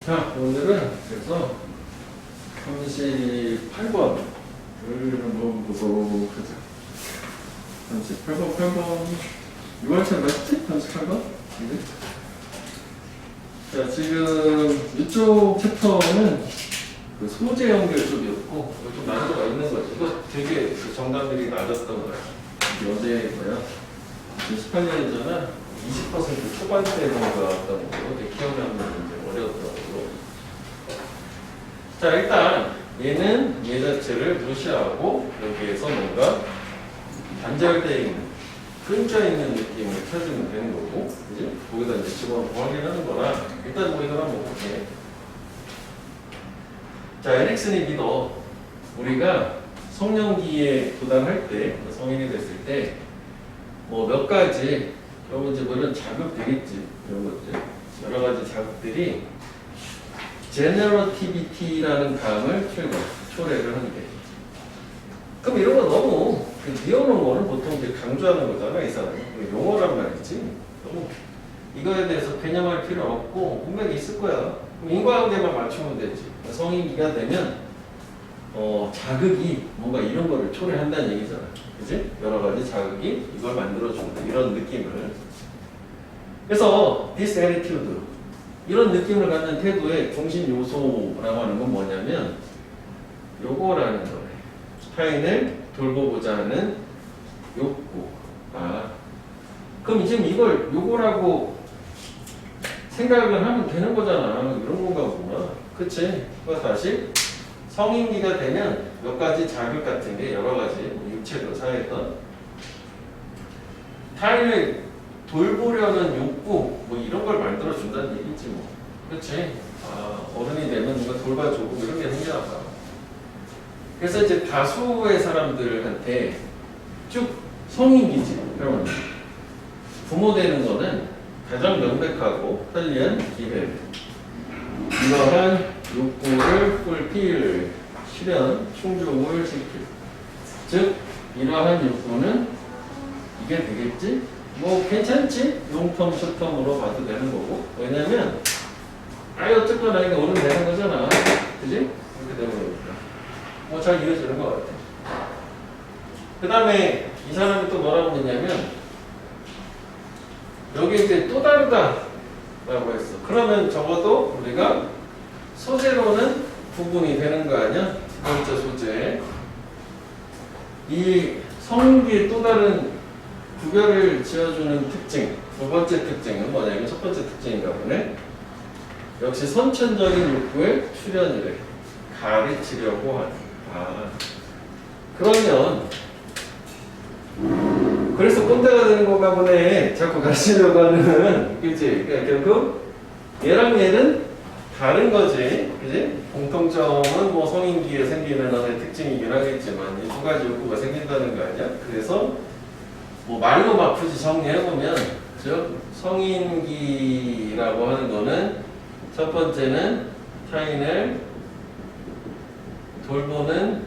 자, 오늘은 그래서 38번을 한번 보도록 하자. 38번, 8번. 6월차 맞지? 38번? 자, 지금 이쪽 챕터는 그 소재 연결 쪽이었고, 이거 좀 난이도가 있는 거지. 이거 되게 그 정답률이 낮았던 거야. 이게 어제 거야. 18년 전에 20% 초반대 정도 나왔던 거고, 되게 기억나는 문제 어려웠더라고. 자, 일단 얘는 얘 자체를 무시하고 여기에서 뭔가 단절되어 있는, 끊겨 있는 느낌을 찾으면 되는 거고, 그지? 거기다 이제 집어넣고 확인하는 거라 일단 뭐 이걸 한번 볼게. 자, 에릭슨이 믿어. 우리가 성년기에 도달할 때, 성인이 됐을 때, 뭐 몇 가지, 여러분 이제 뭐 이런 자극 되겠지. 이런 것들. 여러 가지 자극들이 제너러티비티라는 감을 초래를 한대. 그럼 이런 거 너무 비워놓은 거는 보통 이제 강조하는 거잖아, 이 사람이. 용어란 말이지. 너무 이거에 대해서 개념할 필요 없고 분명히 있을 거야. 그럼 인과관계만 맞추면 되지. 성인기가 되면 자극이 뭔가 이런 거를 초래한다는 얘기잖아. 그지? 여러 가지 자극이 이걸 만들어준다. 이런 느낌을. 그래서 this attitude, 이런 느낌을 갖는 태도의 중심 요소라고 하는 건 뭐냐면 요거라는 거래. 타인을 돌보고자 하는 욕구. 그럼 지금 이걸 요거라고 생각을 하면 되는 거잖아. 이런 건가 보구나. 그치? 그거 다시 성인기가 되면 몇 가지 자극 같은 게 여러 가지 육체도 사회던 타인을 돌보려는 욕구, 뭐 이런 걸 만들어준다는 얘기지 뭐. 그렇지? 어른이 되면 누가 돌봐주고 이런 게 생겨나 봐. 그래서 이제 다수의 사람들한테 쭉 성인기지. 그러면 부모 되는 거는 가장 명백하고 편리한 기회. 이러한 욕구를 풀필, 실현, 충족을 시킬. 즉, 이러한 욕구는 이게 되겠지? 뭐 괜찮지? 롱텀, 숏텀으로 봐도 되는 거고. 왜냐면 어쨌거나 이게 오늘 되는 거잖아. 그지? 이렇게 되는 거니까. 뭐 잘 이해지는 것 같아. 그 다음에 이 사람이 또 뭐라고 했냐면 여기 이제 또 다르다 라고 했어. 그러면 적어도 우리가 소재로는 구분이 되는 거 아니야? 두 번째 소재. 이 성기의 또 다른 구별을 지어주는 특징, 두 번째 특징은 뭐냐면 첫 번째 특징인가 보네. 역시 선천적인 욕구의 출현이래. 가르치려고 하는. 그러면 그래서 꼰대가 되는 건가 보네. 자꾸 가르치려고 하는. 그치? 그러니까 결국 얘랑 얘는 다른 거지. 그치? 공통점은 뭐 성인기에 생기는 하나의 특징이긴 하겠지만 이 두 가지 욕구가 생긴다는 거 아니야? 그래서 뭐 말로 막 굳이 정리해보면 즉 성인기라고 하는 거는 첫 번째는 타인을 돌보는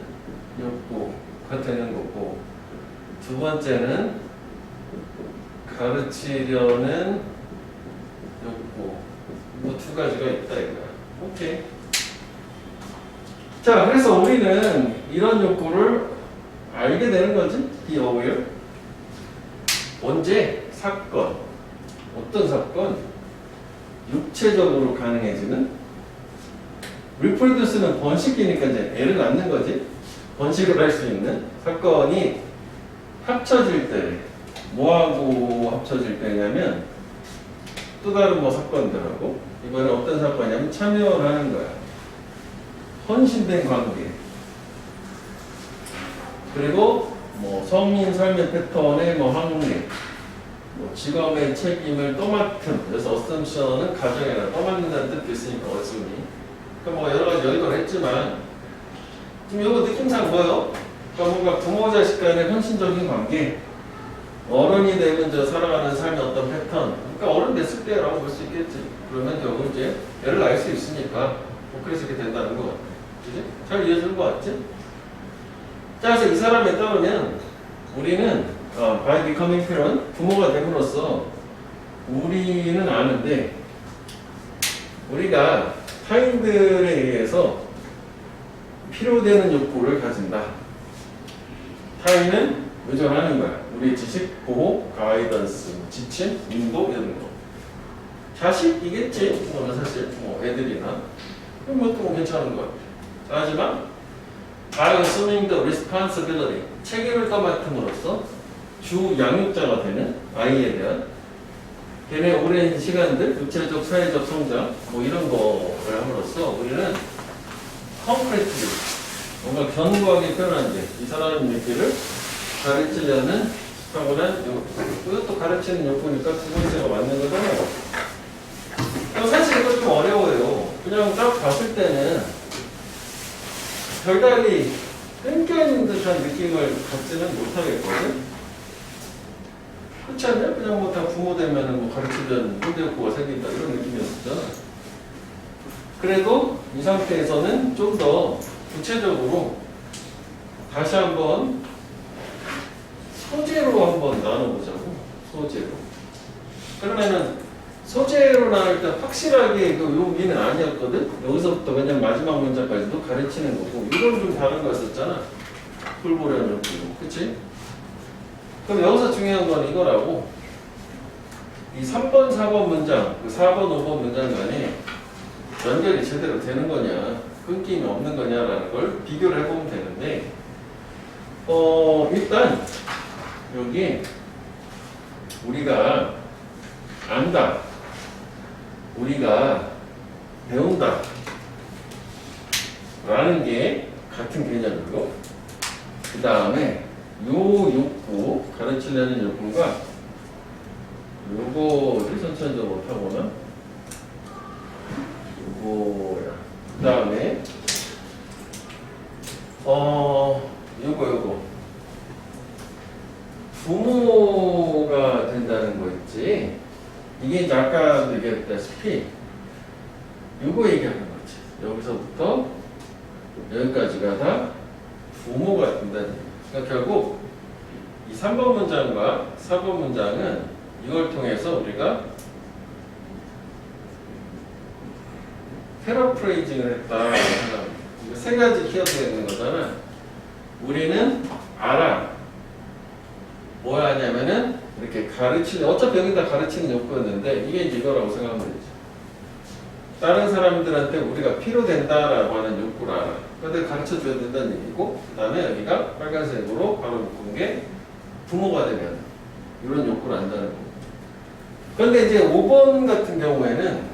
욕구가 되는 거고 두 번째는 가르치려는 욕구. 뭐 두 가지가 있다 이거야. 오케이. 자, 그래서 우리는 이런 욕구를 알게 되는 거지. be aware. 언제? 사건. 어떤 사건? 육체적으로 가능해지는? reproduce는 번식기니까 이제 애를 낳는 거지. 번식을 할 수 있는 사건이 합쳐질 때, 뭐하고 합쳐질 때냐면 또 다른 뭐 사건들하고 이번에 어떤 사건이냐면 참여를 하는 거야. 헌신된 관계. 그리고 뭐 성인 삶의 패턴의 뭐 항례, 뭐 직업의 책임을 떠맡음. 그래서 assumption은 가정에다 떠맡는다는 뜻도 있으니까 어순이. 그러니까 뭐 여러 가지 여기도 했지만 지금 이거 느낌상 뭐예요? 그러니까 뭔가 부모 자식 간의 헌신적인 관계, 어른이 되면 저 살아가는 삶의 어떤 패턴. 그러니까 어른 됐을 때라고 볼 수 있겠지. 그러면 결국 이제 애를 낳을 수 있으니까 뭐 그래서 이렇게 된다는 거 같아. 그지? 잘 이해주는 거 같지? 자, 그래서 이 사람에 따르면 우리는 by becoming parent, 부모가 됨으로써 우리는 아는데 우리가 타인들에 의해서 필요되는 욕구를 가진다. 타인은 의존하는 거야. 우리 지식, 보호, 가이던스, 지침, 인도 이런 거. 자식이겠지. 그거는 사실 뭐 애들이나 그럼 뭐 괜찮은 것 같아. 하지만 by assuming the responsibility 책임을 떠맡음으로써 주 양육자가 되는 아이에 대한 걔네 오랜 시간들 구체적 사회적 성장 뭐 이런 거를 함으로써 우리는 concretely 뭔가 견고하게 표현한 이 사람들을 가르치려는 타고난 이것도 가르치는 욕구니까 두 번째가 맞는 거잖아요. 사실 이거 좀 어려워요. 그냥 딱 봤을 때는 별달리 끈껴있는 듯한 느낌을 갖지는 못하겠거든. 그렇지 않냐? 그냥 뭐 다 부모 되면은 뭐 가르치려는 혼대욕구가 생긴다 이런 느낌이었잖아. 그래도 이 상태에서는 좀 더 구체적으로 다시 한번 소재로 한번 나눠보자고. 소재로. 그러면은 소재로 나눌 때 확실하게 그 여기는 아니었거든? 여기서부터 그냥 마지막 문장까지도 가르치는 거고 이건 좀 다른 거였었잖아. 돌보려는 욕구. 그치? 그럼 여기서 중요한 건 이거라고. 이 3번, 4번 문장, 그 4번, 5번 문장 간에 연결이 제대로 되는 거냐, 끊김이 없는 거냐라는 걸 비교를 해보면 되는데, 일단, 여기, 우리가 안다, 우리가 배운다, 라는 게 같은 개념이고, 그 다음에, 요 욕구, 가르치려는 욕구가 요거를 선천적으로 못하거나 요거야. 그 다음에 요거 부모가 된다는 거 있지. 이게 이제 아까도 얘기했다시피 요거 얘기하는 거지. 여기서부터 여기까지가 다 부모가 된다는 얘기. 그러니까 결국 이 3번 문장과 4번 문장은 이걸 통해서 우리가 패러프레이징을 했다. 세 가지 키워드가 있는 거잖아. 우리는 알아. 뭐 하냐면은 이렇게 가르치는, 어차피 여기다 가르치는 욕구였는데 이게 이제 이거라고 생각하면 되지. 다른 사람들한테 우리가 필요된다라고 하는 욕구를 알아. 근데 가르쳐 줘야 된다는 얘기고, 그 다음에 여기가 빨간색으로 바로 묶은 게 부모가 되면 이런 욕구를 안다는 거. 그런데 이제 5번 같은 경우에는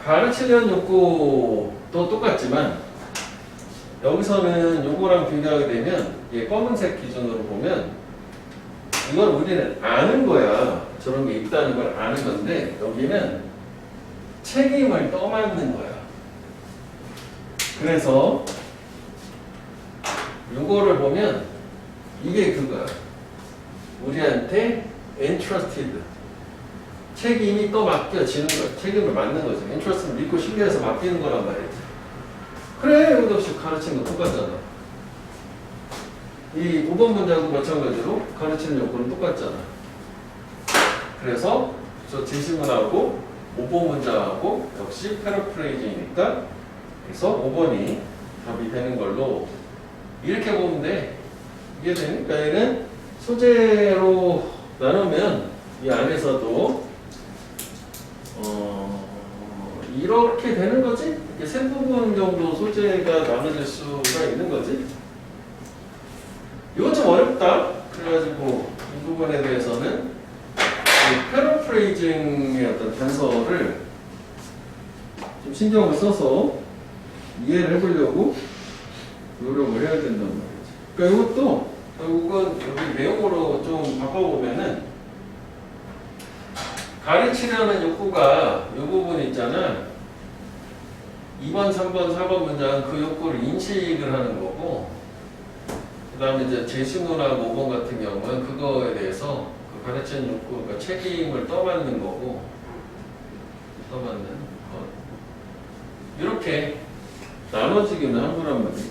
가르치려는 욕구도 똑같지만 여기서는 요거랑 비교하게 되면 얘 검은색 기준으로 보면 이건 우리는 아는 거야. 저런 게 있다는 걸 아는 건데 여기는 책임을 떠맡는 거야. 그래서 요거를 보면 이게 그거야. 우리한테 entrusted 책임이 또 맡겨지는 거야. 책임을 맡는 거죠. entrust를 믿고 신뢰해서 맡기는 거란 말이지. 그래, 여기도 없이 가르치는 거 똑같잖아. 이 5번 문장도 마찬가지로 가르치는 요건은 똑같잖아. 그래서 저 제시문하고 5번 문장하고 역시 패러프레이징이니까 그래서 5번이 답이 되는 걸로 이렇게 보면 돼. 이게 되니까 얘는 소재로 나누면 이 안에서도 이렇게 되는 거지? 이렇게 세 부분 정도 소재가 나눠질 수가 있는 거지? 이건 좀 어렵다. 그래가지고 이 부분에 대해서는 패러프레이징의 어떤 단서를 좀 신경을 써서 이해를 해보려고 노력을 해야 된단 말이지. 그러니까 이것도 결국은 여기 내용으로 좀 바꿔보면은 가르치려는 욕구가 이 부분 있잖아. 2번, 3번, 4번 문장은 그 욕구를 인식을 하는 거고, 그 다음에 이제 제시문하고 5번 같은 경우는 그거에 대해서 그 가르치는 욕구, 그러니까 책임을 떠맡는 거고, 떠맡는 것. 이렇게 나눠지기는 한 거란 말이지.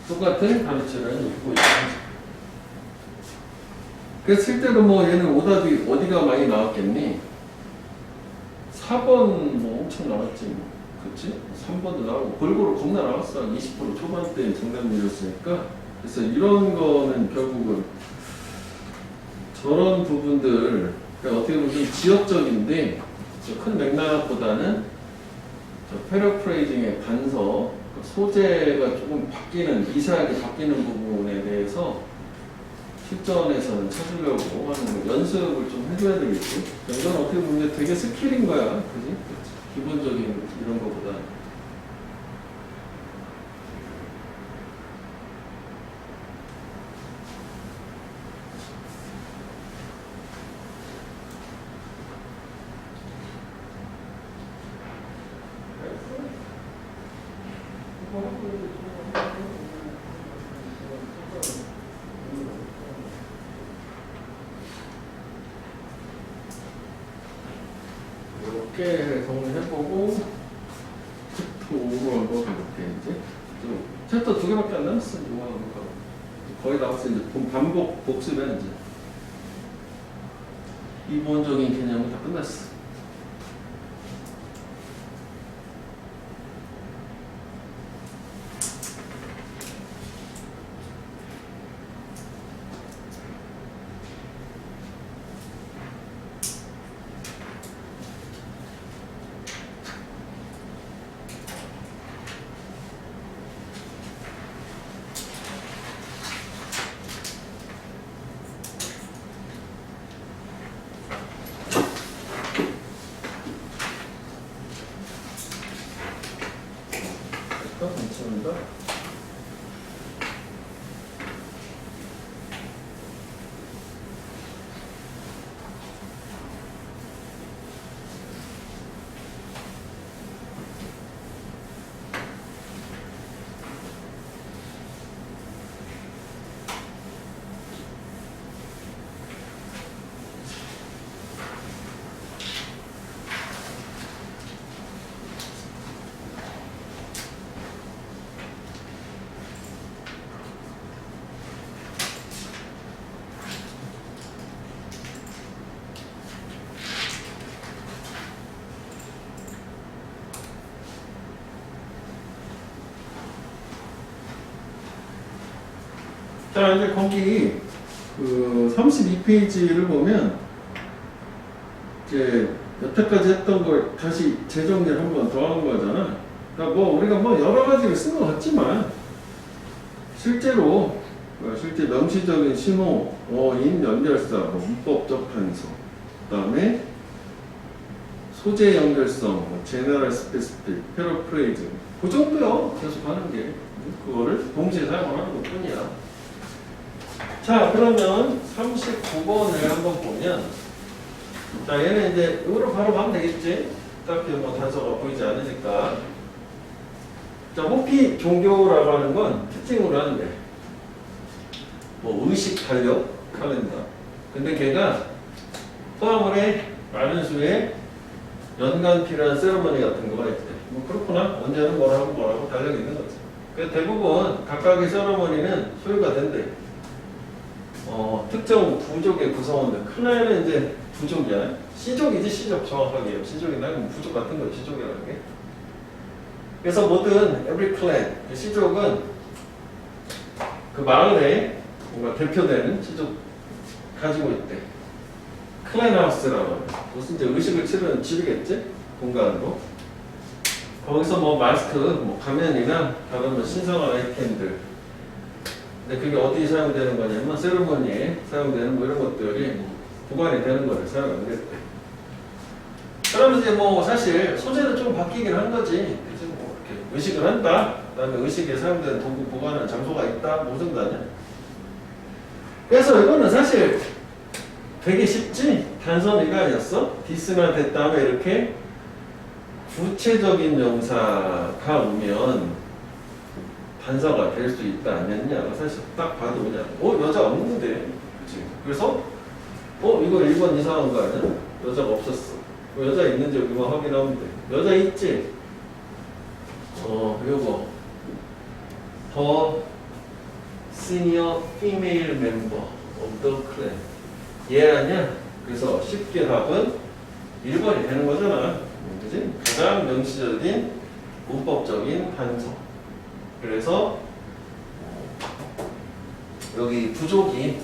똑같은 가르치려는 욕구이죠. 그래서 실제로 뭐 얘는 오답이 어디가 많이 나왔겠니? 4번 뭐 엄청 나왔지 뭐. 그치? 3번도 나오고 골고루 겁나 나왔어. 20% 초반대 정답률이었으니까. 그래서 이런 거는 결국은 저런 부분들 그러니까 어떻게 보면 좀 지역적인데 큰 맥락보다는 패러프레이징의 단서 소재가 조금 바뀌는 미세하게 바뀌는 부분에 대해서 실전에서는 찾으려고 하는 연습을 좀 해줘야 되겠지. 이건 어떻게 보면 되게 스킬인 거야, 그지? 기본적인 이런 거보다. 이렇게 정리해보고 챕터 5로 한번 가볼게. 이제 챕터 2개밖에 안 남았어. 거의 나왔어. 이제 반복 복습해. 이제 이본적인 개념은 다 끝났어. 괜찮은가? 자, 이제 거기 그 32페이지를 보면 이제 여태까지 했던 걸 다시 재정리를 한 번 더 한 거잖아. 그러니까 뭐 우리가 뭐 여러 가지를 쓴 것 같지만 실제로 실제 명시적인 신호, 어인, 연결사, 문법적 단서, 그다음에 소재 연결성, 제너럴 스페시픽, 패러프레이징 그 정도요. 계속 하는 게 그거를 동시에 사용하는 것뿐이야. 자, 그러면 39번을 한번 보면, 자, 얘는 이제 이거로 바로 가면 되겠지? 딱히 뭐 단서가 보이지 않으니까. 자, 호피 종교라고 하는 건 특징으로 하는데, 뭐 의식 달력 칼렌더. 근데 걔가 포함을 해 많은 수의 연간 필요한 세러머니 같은 거가 있대. 뭐 그렇구나. 언제는 뭐라고 달력이 있는 거지. 그래서 대부분 각각의 세러머니는 소유가 된대. 특정 부족의 구성원들. 클랜은 이제 부족이야. 시족이지, 시족. 정확하게. 시족이나 부족 같은 거, 시족이라는 게. 그래서 모든 every clan, 시족은 그 마을에 뭔가 대표되는 시족 가지고 있대. 클랜하우스라고 하는. 무슨 이제 의식을 치르는 집이겠지? 공간으로. 거기서 뭐 마스크, 뭐 가면이나 다른 뭐 신성한 아이템들. 근데 그게 어디 사용되는 거냐면 세리머니에 사용되는 뭐 이런 것들이 보관이 되는 거를 사용하는 게 돼. 그러면 이제 뭐 사실 소재는 좀 바뀌긴 한 거지. 그치? 뭐 이렇게 의식을 한다. 그다음에 의식에 사용되는 도구 보관하는 장소가 있다. 뭐 정도 아니야? 그래서 이거는 사실 되게 쉽지. 단선이가 아니었어. 디스나 됐다음에 이렇게 구체적인 명사가 오면 단서가 될 수 있다 아니었냐. 사실 딱 봐도 그냥 여자 없는데. 그치? 그래서 이거 1번 이상한 거 아니야? 여자가 없었어. 여자 있는지 여기만 확인하면 돼. 여자 있지? 요거 더 시니어 피메일 멤버 of the clan 얘 아니야? 그래서 쉽게 답은 1번이 되는 거잖아. 그지? 가장 명시적인 문법적인 단서. 그래서 여기 부족이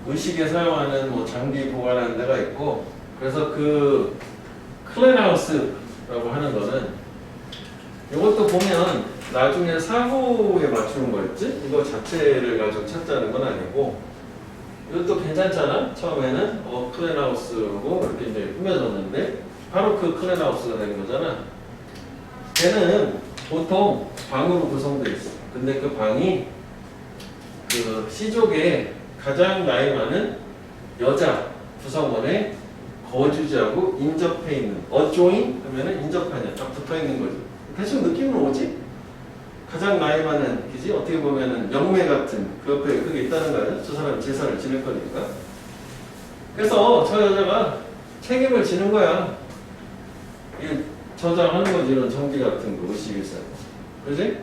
의식에 사용하는 뭐 장비 보관하는 데가 있고, 그래서 그 클린하우스라고 하는 거는 이것도 보면 나중에 사고에 맞추는 거였지? 이거 자체를 가지고 찾자는 건 아니고, 이것도 괜찮잖아? 처음에는 클린하우스고 이렇게 이제 꾸며졌는데 바로 그 클린하우스가 된 거잖아. 걔는 보통 방으로 구성되어 있어. 근데 그 방이 그 C족의 가장 나이 많은 여자 구성원의 거주지하고 인접해 있는, 어조인 하면은 인접하냐, 딱 붙어 있는 거지. 대충 느낌은 오지? 가장 나이 많은, 그지? 어떻게 보면은 영매 같은 그 옆에 그게 있다는 거야. 저 사람 제사를 지낼 거니까. 그래서 저 여자가 책임을 지는 거야. 이 저장하는 거지, 이런 정기 같은 거, 의식에서. 그지?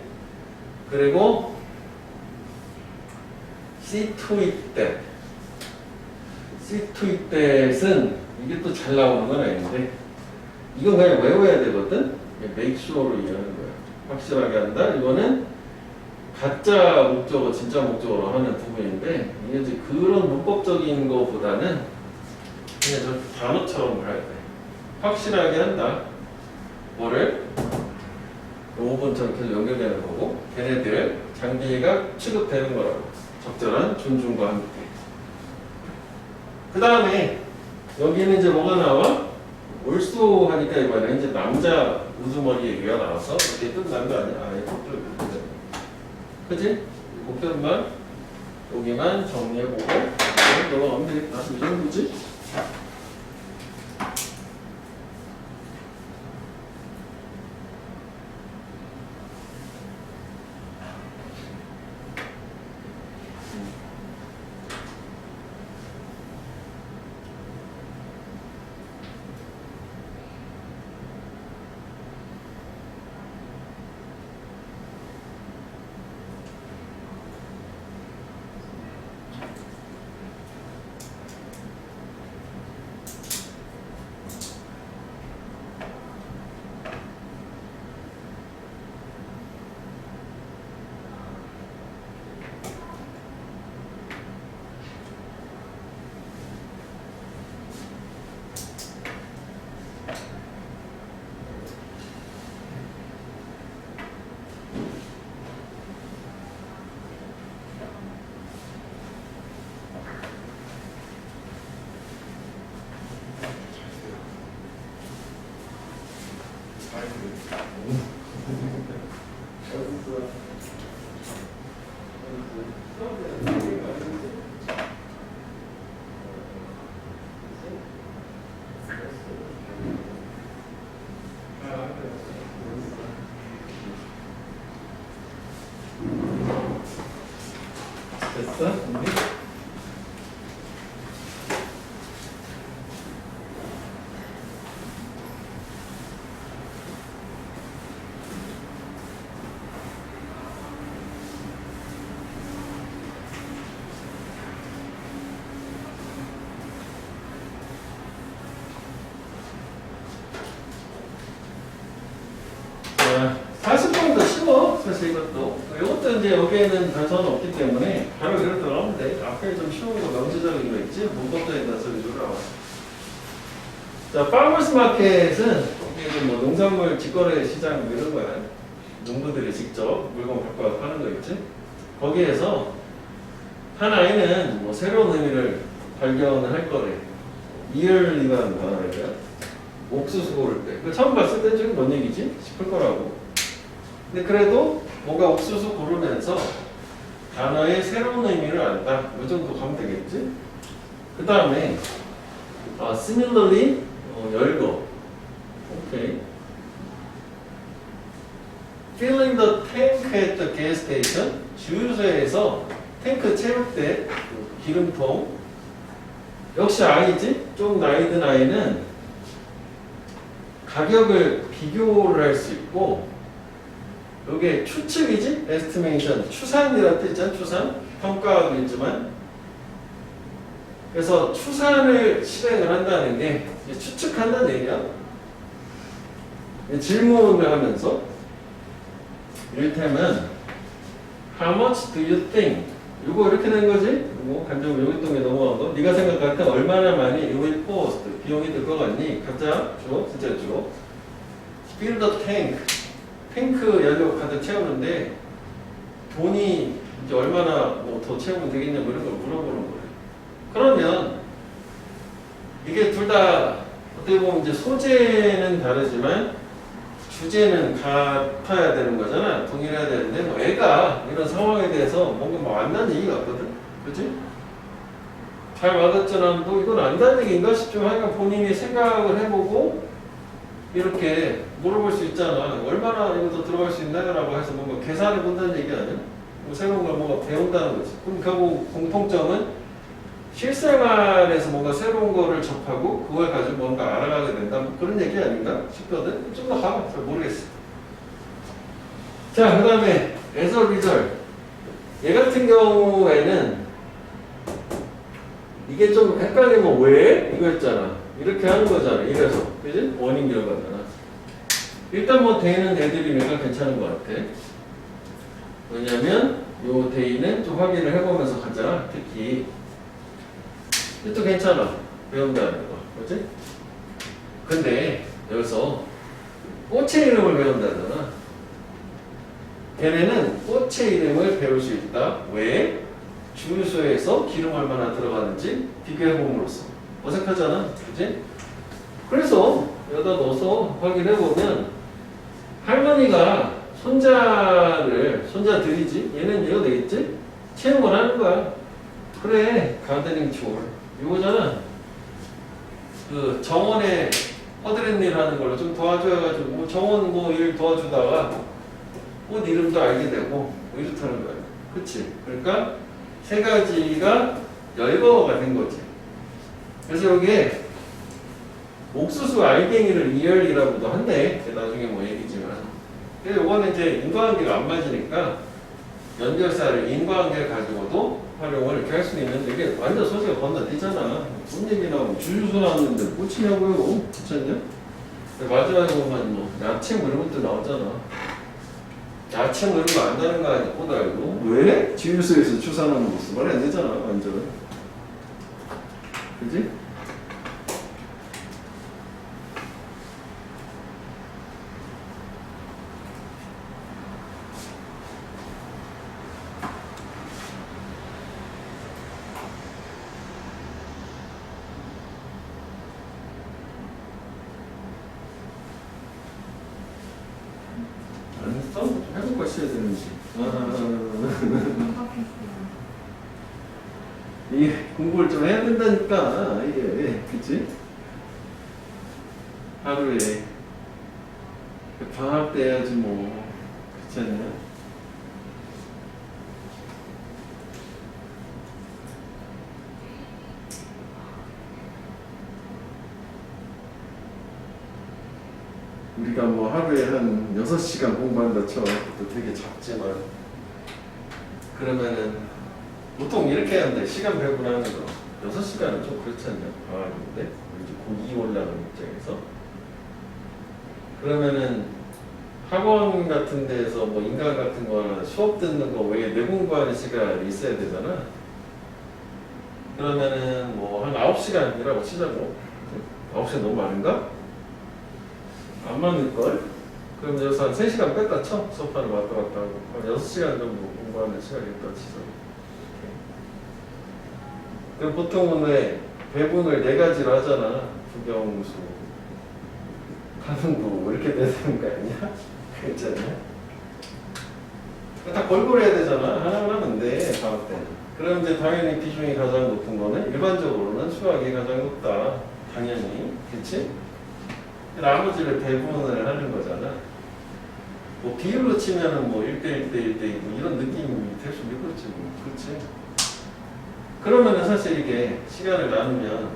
그리고 see to it that. see to it that은 이게 또 잘 나오는 건 아닌데, 이건 그냥 외워야 되거든? make sure로 이해하는 거야. 확실하게 한다. 이거는 가짜 목적어, 진짜 목적어로 하는 부분인데, 이게 이제 그런 문법적인 거보다는 그냥 저 단어처럼 봐야 돼. 확실하게 한다. 뭐를? 5번처럼 계속 연결되는 거고, 걔네들 장비가 취급되는 거라고. 적절한 존중과 함께. 그 다음에 여기는 이제 뭐가 나와? 올소 하니까 이번에 이제 남자 우두머리 얘기가 나와서 이렇게 끝난 거 아니야? 아예 복들 그지? 복들만 여기만 정리해보고 넘어가면 되겠다. 이 정도지? 됐어? 자, 40번도 쉬워. 사실 이것도 이제 여기에는 단서는 없기 때문에 바로 이렇게 들어가면 돼. 앞에 좀 쉬운 거, 명시적인 거 있지? 문법적인 단서 위주로 나와. 자, 파머스 마켓은 이게 뭐 농산물 직거래 시장 뭐 이런 거야. 농부들이 직접 물건 갖고 와서 파는 거 있지? 거기에서 한 아이는 뭐 새로운 의미를 발견을 할 거래. 이열이라는 단어래요. 옥수수 고를 때. 그 처음 봤을 때 지금 뭔 얘기지? 싶을 거라고. 근데 그래도 뭔가 옥수수 고르면서 단어의 새로운 의미를 안다. 이 정도 가면 되겠지? 그 다음에 similarly 열거. 오케이. Filling the tank at the gas station. 주유소에서 탱크 채울 때 기름통. 역시 아이지? 좀 나이 든 아이는 가격을 비교를 할 수 있고, 이게 추측이지? estimation. 추산이라는 뜻 있잖아. 추산. 평가하고 있지만. 그래서 추산을 실행을 한다는 게 추측한다는 얘기야. 질문을 하면서 이를테면 How much do you think? 이거 이렇게 된 거지? 이거 간접 요기동에 넘어간 거. 네가 생각할 때 얼마나 많이 it will cost? 비용이 들 것 같니? 각자 줘, 진짜 줘. Fill the tank. 탱크 연료 가득 채우는데 돈이 이제 얼마나 뭐 더 채우면 되겠냐 뭐 이런 걸 물어보는 거예요. 그러면 이게 둘 다 어떻게 보면 이제 소재는 다르지만 주제는 같아야 되는 거잖아. 동일해야 되는데 뭐 애가 이런 상황에 대해서 뭔가 뭐 안다는 얘기 같거든. 그치? 잘 와닿잖아도 이건 안다는 얘기인가 싶지만 하여간 본인이 생각을 해보고 이렇게 물어볼 수 있잖아. 얼마나 이거 더 들어갈 수 있나요라고 해서 뭔가 계산을 본다는 얘기 아니야? 뭐 새로운 걸 뭔가 배운다는 거지. 그럼 결국 공통점은 실생활에서 뭔가 새로운 거를 접하고 그걸 가지고 뭔가 알아가게 된다. 뭐 그런 얘기 아닌가 싶거든. 좀 더 가봐. 잘 모르겠어. 자, 그 다음에 as a result. 얘 같은 경우에는 이게 좀 헷갈리면 왜? 이거였잖아. 이렇게 하는 거잖아. 이래서. 그지? 원인 결과잖아. 일단 뭐 대는 대들이니까 괜찮은 것 같아. 왜냐면 요 대인은 좀 확인을 해보면서 가자. 특히 이것도 괜찮아. 배운다는 거. 그지? 근데 여기서 꽃의 이름을 배운다잖아. 걔네는 꽃의 이름을 배울 수 있다. 왜? 주유소에서 기름 얼마나 들어가는지 비교해봄으로써. 어색하잖아. 그지? 그래서 여기다 넣어서 확인해보면 할머니가 손자들이지? 얘는 이거 되겠지? 채용을 하는 거야. 그래, 가드닝 툴. 이거잖아. 그 정원에 허드렛 일 하는 걸로 좀 도와줘가지고, 뭐 정원 뭐 일 도와주다가 옷 이름도 알게 되고, 뭐 이렇다는 거야. 그치? 그러니까 세 가지가 열거가 된 거지. 그래서 여기에 옥수수 알갱이를 이열이라고도 한대. 나중에 뭐 얘기지만. 근데 이거는 이제 인과관계가 안 맞으니까 연결사를 인과관계를 가지고도 활용을 이렇게 할 수 있는데 이게 완전 소재가 건너뛰잖아. 무슨 얘기 나오고 주유소 나왔는데 꽂히냐고요? 괜찮냐? 마지막에 보면 뭐 야채 뭐 이런 것도 나오잖아. 야채 뭐 이런 거 안다는 거 아니야? 꼬달고 왜? 주유소에서 추산하는 모습 말이 안 되잖아. 완전. 그지? 해보고 있어야 되는지. 이게 공부를 좀 해야 된다니까. 이게 그치? 하루에 방학 때 해야지 뭐. 그렇지 않냐? 우리가 뭐 하루에 한 6시간 공부한다 쳐. 그것도 되게 작지만. 그러면은 보통 이렇게 하는데 시간 배분하는 거 6시간은 좀 그렇지 않냐? 방학인데 이제 고2 올라가는 입장에서 그러면은 학원 같은 데에서 뭐 인강 같은 거나 수업 듣는 거 외에 내 공부하는 시간이 있어야 되잖아. 그러면은 뭐 한 9시간이라고 치자고. 9시간 너무 많은가? 안 맞을걸? 그럼 여기서 한 3시간 뺐다 쳐. 수업하는 왔다 갔다 하고. 한 6시간 정도 공부하는 시간이 있다 치자. 그럼 보통은 왜 배분을 4가지로 하잖아. 부경수, 가능부 이렇게 되는 거 아니야? 괜찮냐? 다 골고루 해야 되잖아. 하나만 하면 돼. 방학 때는. 그럼 이제 당연히 비중이 가장 높은 거는 일반적으로는 수학이 가장 높다. 당연히. 그치? 나머지를 배분을 하는 거잖아. 뭐 비율로 치면은 뭐 1대1 대1대1 뭐 이런 느낌이 될 수도 있겠지 뭐. 그렇지? 그러면은 사실 이게 시간을 나누면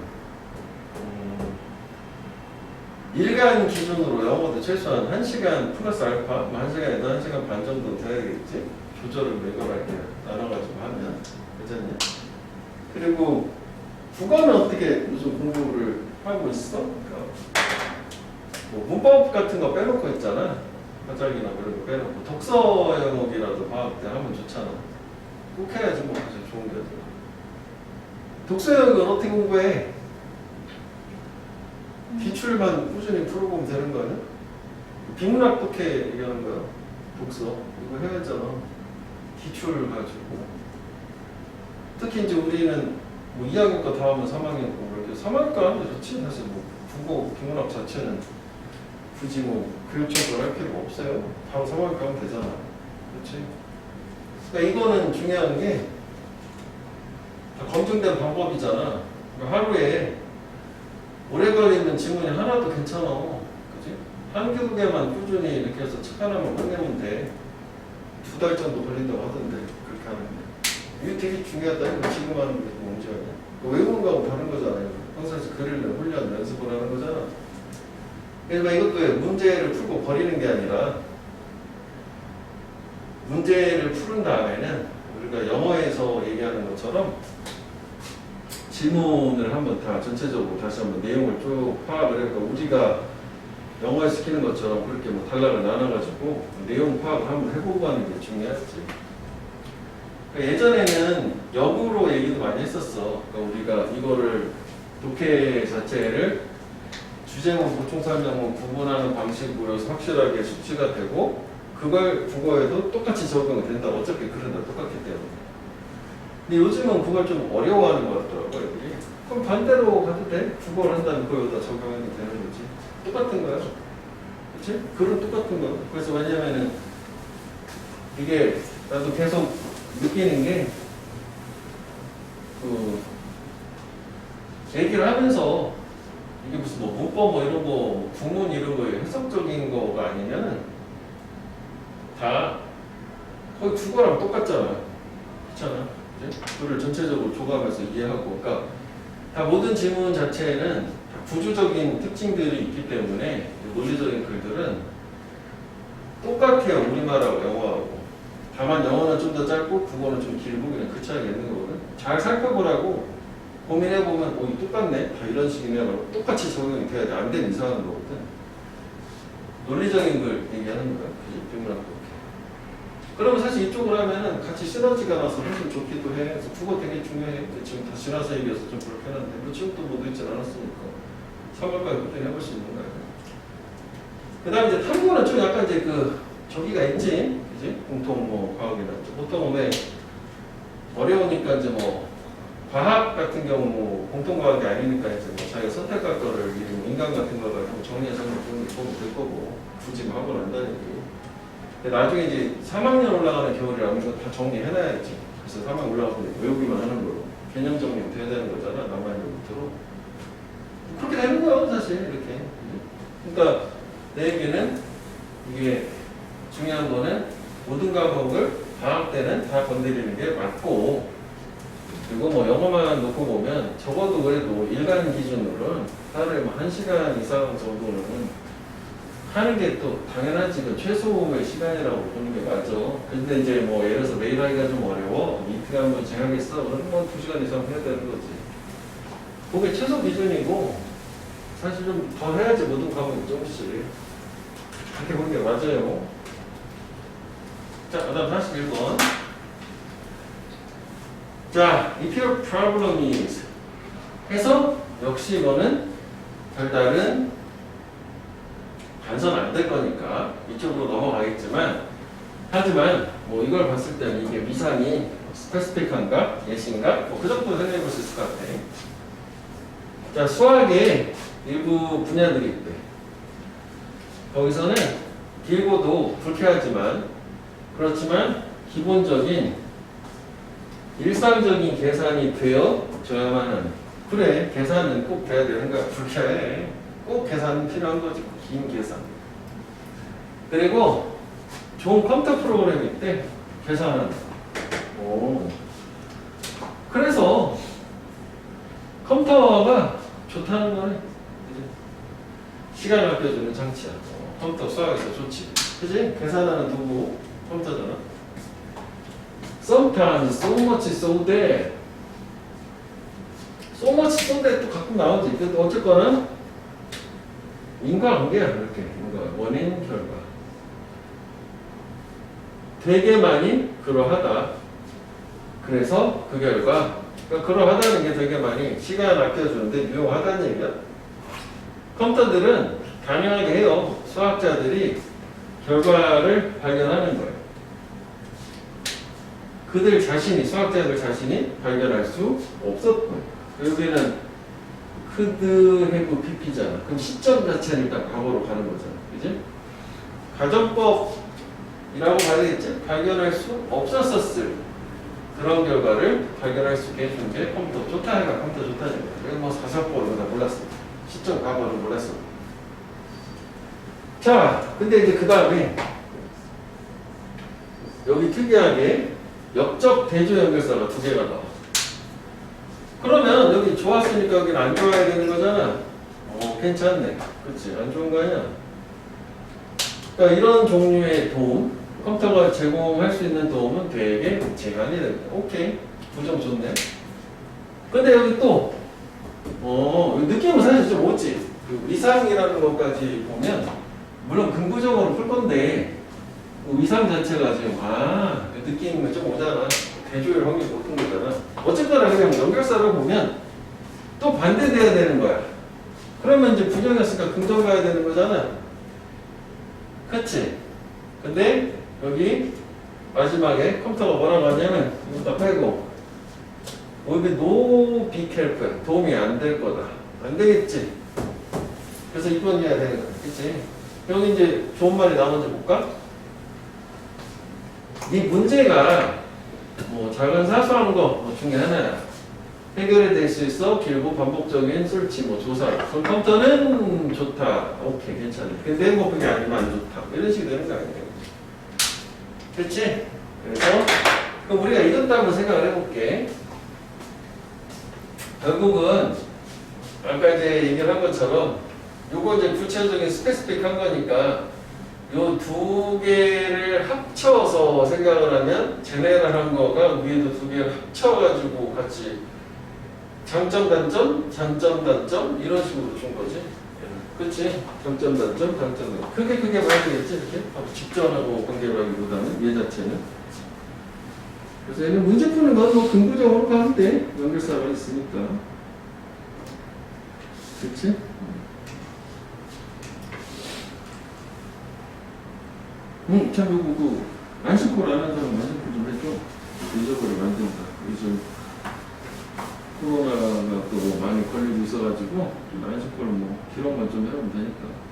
일간 기준으로 영어도 최소한 1시간 플러스 알파, 1시간에도 1시간 반 정도 돼야겠지? 조절을 매거하게 나눠가지고 하면. 괜찮냐? 그리고 국어는 어떻게 요즘 공부를 하고 있어? 뭐 문법 같은 거 빼놓고 있잖아. 화작이나 뭐 이런 거 빼놓고 독서 영역이라도 방학 때 하면 좋잖아. 꼭 해야지 뭐 사실 좋은 게 어디야. 독서 영역은 어떻게 공부해? 기출만 꾸준히 풀어보면 되는 거 아니야? 비문학 독해 얘기하는 거야. 독서 이거 해야 했잖아. 기출 가지고 특히 이제 우리는 뭐 2학년 거 다 하면 3학년 거 이렇게 3학년 거 하면 좋지. 사실 뭐 국어 비문학 자체는 굳이 뭐 교육적으로 할 필요가 없어요. 바로 3학년 거 하면 되잖아. 그렇지? 그러니까 이거는 중요한 게 다 검증된 방법이잖아. 그러니까 하루에 오래 걸리는 지문이 하나도 괜찮아. 그지? 한두 개만 꾸준히 이렇게 해서 책 하나만 끝내면 돼. 2달 정도 걸린다고 하던데, 그렇게 하는데. 이게 되게 중요하다. 이거 지금 하는 게 문제야. 외우는 거하고 다른 거잖아요. 평소에서 글을 훈련, 연습을 하는 거잖아. 그래서 이것도 문제를 풀고 버리는 게 아니라, 문제를 푸른 다음에는 우리가 영어에서 얘기하는 것처럼 지문을 한번 다 전체적으로 다시 한번 내용을 쭉 파악을 해서 우리가 영어에 시키는 것처럼 그렇게 뭐 단락을 나눠가지고 내용 파악을 한번 해보고 하는 게 중요하지. 그러니까 예전에는 역으로 얘기도 많이 했었어. 그러니까 우리가 이거를 독해 자체를 주제문, 보충설명문 구분하는 방식으로 확실하게 숙지가 되고 그걸 국어에도 똑같이 적용이 된다. 어차피 그런 다 똑같기 때문에. 근데 요즘은 그걸 좀 어려워하는 것 같더라고, 애들이. 그럼 반대로 가도 돼? 국어를 한다면 그거에다 적용하면 되는 거지. 똑같은 거야. 그치? 글은 똑같은 거야. 그래서 왜냐면은 이게 나도 계속 느끼는 게 얘기를 하면서 이게 무슨 뭐 문법 뭐 이런 거, 구문 이런 거에 해석적인 거가 아니면은 다 거의 국어랑 똑같잖아. 그렇잖아. 그를 전체적으로 조감해서 이해하고, 그러니까 다 모든 지문 자체에는 구조적인 특징들이 있기 때문에 논리적인 글들은 똑같아요. 우리말하고 영어하고. 다만 영어는 좀 더 짧고 국어는 좀 길고 그냥 그 차이가 있는 거거든. 잘 살펴보라고 고민해보면 이 똑같네. 다 이런 식이네. 똑같이 적용이 돼야 돼. 안 되면 이상한 거거든. 논리적인 걸 얘기하는 거야. 비문학. 그러면 사실 이쪽으로 하면은 같이 시너지가 나서 훨씬 좋기도 해. 그래서 국어 되게 중요해. 지금 다 지나서 얘기해서 좀 불편한데, 뭐 지금 또 모두 있진 않았으니까. 3월까지 그때 해볼 수 있는 거야. 그 다음에 이제 탐구는 좀 약간 이제 저기가 있지. 그지? 공통 뭐 과학이나. 보통 왜 어려우니까 이제 뭐 과학 같은 경우 뭐 공통 과학이 아니니까 이제 뭐 자기가 선택할 거를 뭐 인간 같은 거를 좀 정리해서 보면 될 거고. 굳이 뭐 하고 난다는 얘기. 나중에 이제 3학년 올라가는 겨울이라면 이거 다 정리해놔야지. 그래서 3학년 올라가서 외우기만 하는 거로. 개념 정리가 돼야 되는 거잖아. 남아있는 밑으로. 그렇게 되는 거야, 사실. 이렇게. 그러니까 내 얘기는 이게 중요한 거는 모든 과목을 방학 때는 다 건드리는 게 맞고, 그리고 뭐 영어만 놓고 보면 적어도 그래도 일간 기준으로는 하루에 뭐 1시간 이상 정도는 하는 게 또 당연하지. 그 최소의 시간이라고 보는 게 맞아. 근데 이제 뭐 예를 들어서 매일 하기가 좀 어려워. 이틀에 한 번 쟁하겠어. 그러면 뭐 2시간 이상 해야 되는 거지. 그게 최소 기준이고 사실 좀 더 해야지. 모든 과목이 조금씩. 그렇게 보는 게 맞아요. 자, 그 다음 41번. 자, if your problem is 해서 역시 이거는 별다른 간섭 안 될 거니까 이쪽으로 넘어가겠지만, 하지만 뭐 이걸 봤을 때는 이게 위상이 스페시픽한가 예시인가 뭐 그 정도 생각해 볼 수 있을 것 같아. 자, 수학의 일부 분야들이 있대. 거기서는 길고도 불쾌하지만 그렇지만 기본적인 일상적인 계산이 되어줘야만 하는. 그래, 계산은 꼭 돼야 되는 거야. 불쾌해. 꼭 계산은 필요한 거지. 긴 계산. 그리고 좋은 컴퓨터 프로그램이 있대. 계산하는. 오. 그래서 컴퓨터가 좋다는 거네. 시간을 아껴주는 장치야. 컴퓨터 수학에서 좋지. 그지? 계산하는 도구 컴퓨터잖아. Sometimes so much so that. So much so that 또 가끔 나오지. 근데 어쨌거나 인과관계야. 이렇게 인과 원인 결과. 되게 많이 그러하다. 그래서 그 결과 그러니까 그러하다는 게 되게 많이 시간 아껴주는데 유용하다는 얘기야. 컴퓨터들은 당연하게 해요. 수학자들이 결과를 발견하는 거예요. 그들 자신이 수학자들 자신이 발견할 수 없었고 여기는 크드 해부 PP잖아. 그럼 시점 자체는 일단 과거로 가는 거잖아. 그지? 가정법이라고 봐야겠지? 발견할 수 없었을 그런 결과를 발견할 수 있게 해준 게 컴퓨터 좋다 해가 컴퓨터 좋다는 거야. 뭐 사사법으로 다 몰랐어. 시점 과거를 몰랐어. 자, 근데 이제 그 다음에 여기 특이하게 역적 대조 연결사가 두 개가 나와. 그러면 여기 좋았으니까 여기는 안 좋아야 되는 거잖아. 괜찮네. 그치? 안 좋은 거 아니야? 그러니까 이런 종류의 도움, 컴퓨터가 제공할 수 있는 도움은 되게 제한이 됩니다. 오케이. 부정 좋네. 근데 여기 또, 느낌은 사실 좀 오지. 그 위상이라는 것까지 보면, 물론 긍부정으로 풀 건데, 위상 자체가 지금, 느낌이 좀 오잖아. 대조율 확률이 높은 거잖아. 어쨌거나 그냥 연결사를 보면 또 반대돼야 되는 거야. 그러면 이제 부정이었으니까 긍정 가야 되는 거잖아. 그치? 근데 여기 마지막에 컴퓨터가 뭐라고 하냐면 이거 다 빼고 여기 no be careful 도움이 안 될 거다. 안 되겠지? 그래서 2번 해야 되는 거야. 그치? 여기 이제 좋은 말이 나오는지 볼까? 이 문제가 뭐 작은 사소한 거 중에 하나야. 해결이 될 수 있어. 길고 반복적인 설치, 조사. 그럼 컴퓨터는 좋다. 오케이, 괜찮아. 근데 뭐 그게 아니면 안 좋다. 이런 식이 되는 거 아니에요. 그렇지? 그래서 그럼 우리가 이것도 한번 생각을 해볼게. 결국은 아까 이제 얘기를 한 것처럼 요거 이제 구체적인 스페시픽한 거니까 요 두 개를 합쳐서 생각을 하면 제네럴한 거가 위에도 두 개를 합쳐가지고 같이 장점 단점, 장점 단점 이런 식으로 준 거지. 그치? 장점 단점, 장점 단점. 크게 봐야 되겠지 이렇게? 직전하고 관계라기보다는 얘 자체는. 그래서 얘는 문제 푸는 건 뭐 긍부정으로 가면 돼. 연결사가 있으니까. 그치? 참, 안식콜 안 하는 사람 안식콜 좀 해줘. 잊어버려 만든다. 요즘 코로나가 또 많이 걸리고 있어가지고, 안식콜 기록만 좀 해보면 되니까.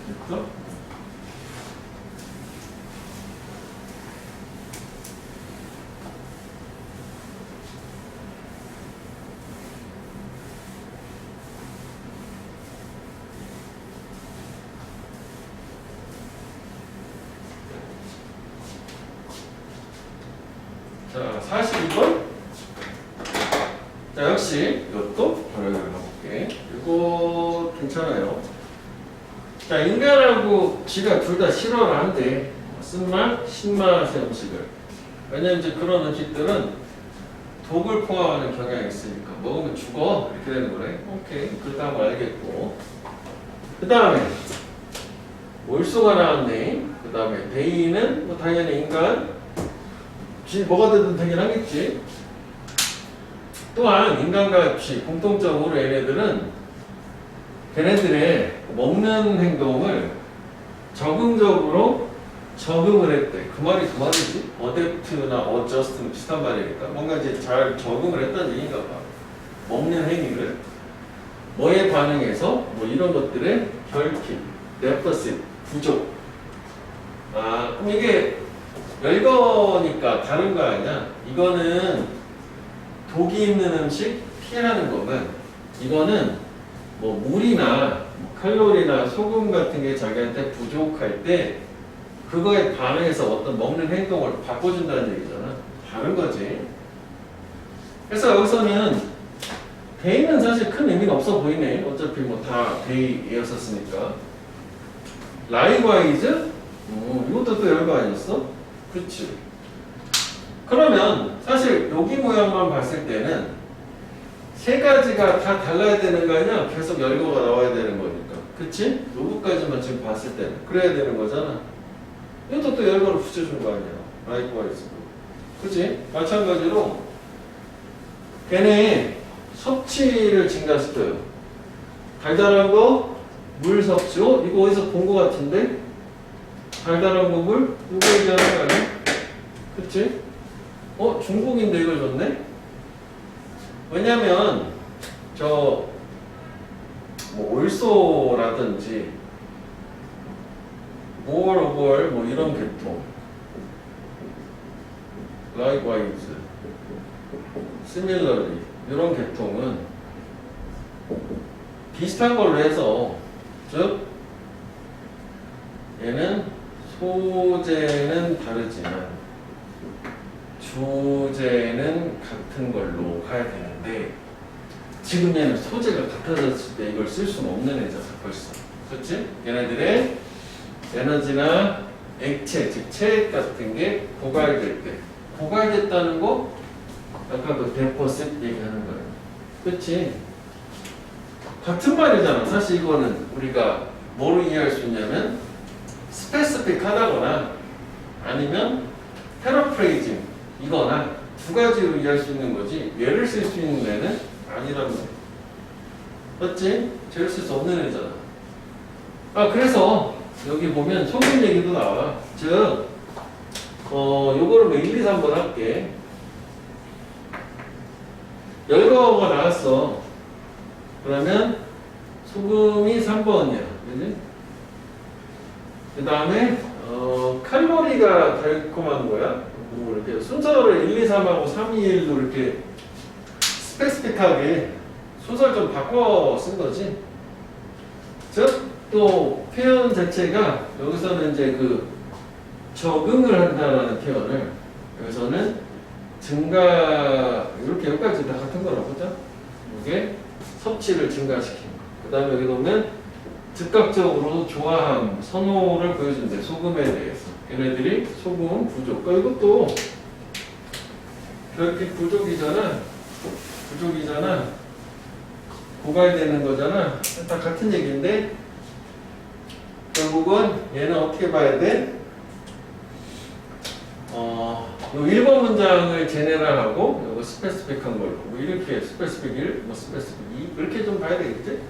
됐어? 자, 42번. 자, 역시 이것도 결혼을 해볼게. 이거 괜찮아요. 자, 인간하고 쥐가 둘 다 싫어를 한대. 쓴맛, 신맛의 음식을. 왜냐면 이제 그런 음식들은 독을 포함하는 경향이 있으니까 먹으면 죽어 이렇게 되는 거래. 오케이, 그렇다는 거 알겠고. 그 다음에 올소가 나왔네. 그 다음에 대의는 뭐 당연히 인간. 쥐 뭐가 되든 당연하겠지. 또한 인간과 쥐 공통적으로 얘네들은 걔네들의 먹는 행동을 적응적으로 적응을 했대. 그 말이지. 어댑트나 어저스트는 비슷한 말이니까 뭔가 이제 잘 적응을 했다는 얘기인가 봐. 먹는 행위를 뭐에 반응해서 뭐 이런 것들의 결핍, 데퍼시트, 부족. 그럼 이게 열거니까 다른 거 아니야? 이거는 독이 있는 음식 피하는 거면 이거는 뭐 물이나 칼로리나 소금 같은 게 자기한테 부족할 때 그거에 반해서 어떤 먹는 행동을 바꿔준다는 얘기잖아. 다른 거지. 그래서 여기서는 데이는 사실 큰 의미가 없어 보이네. 어차피 뭐 다 데이였었으니까. likewise? 이것도 또 열거 아니었어? 그치. 그러면 사실 여기 모양만 봤을 때는 세 가지가 다 달라야 되는 거 아니야? 계속 열거가 나와야 되는 거니까. 그치? 요거까지만 지금 봤을 때는 그래야 되는 거잖아. 이것도 또 열거를 붙여준 거 아니야. likewise. 그치? 마찬가지로 걔네 섭취를 증가시켜요. 달달한 거, 물 섭취. 이거 어디서 본 거 같은데? 달달한 거, 물? 이거 얘기하는 거 아니야? 그치? 중국인데 이걸 줬네? 왜냐면 뭐 올소라든지 more 뭐 이런 계통 likewise, similarly 이런 계통은 비슷한 걸로 해서 즉 얘는 소재는 다르지만 주제는 같은 걸로 가야 되는데 지금 얘는 소재가 같아졌을 때 이걸 쓸 수는 없는 애잖아 벌써. 그렇지? 얘네들의 에너지나 액체, 즉 체액 같은 게 고갈될 때 고갈됐다는 거 아까 그 데포sit 얘기하는 거예요. 그렇지? 같은 말이잖아. 사실 이거는 우리가 뭐로 이해할 수 있냐면 스페시픽하다거나 아니면 패러프레이징 이거나 두 가지로 이해할 수 있는 거지 얘를 쓸 수 있는 애는 아니란 말이야. 맞지? 쟤를 쓸 수 없는 애잖아. 그래서 여기 보면 소금 얘기도 나와. 즉 요거를 뭐 1, 2, 3번 할게. 열거가 나왔어. 그러면 소금이 3번이야. 그지? 그 다음에 칼로리가 달콤한 거야. 뭐 이렇게 순서를 1, 2, 3하고 3, 2, 1로 이렇게 스페시픽하게 순서를 좀 바꿔 쓴 거지. 즉, 또 표현 자체가 여기서는 이제 그 적응을 한다라는 표현을 여기서는 증가 이렇게 여기까지 다 같은 거라고 보자. 이게 섭취를 증가시킨 거. 그 다음에 여기 보면 즉각적으로 좋아함, 선호를 보여준대. 소금에 대해서. 얘네들이 소금 부족. 이것도 결핍 부족이잖아. 고갈되는 거잖아. 다 같은 얘기인데 결국은 얘는 어떻게 봐야 돼? 요 1번 문장을 제네럴하고 요거 스페시픽한 걸로 뭐 이렇게 스페시픽 1, 뭐 스페시픽 2 이렇게 좀 봐야 되겠지?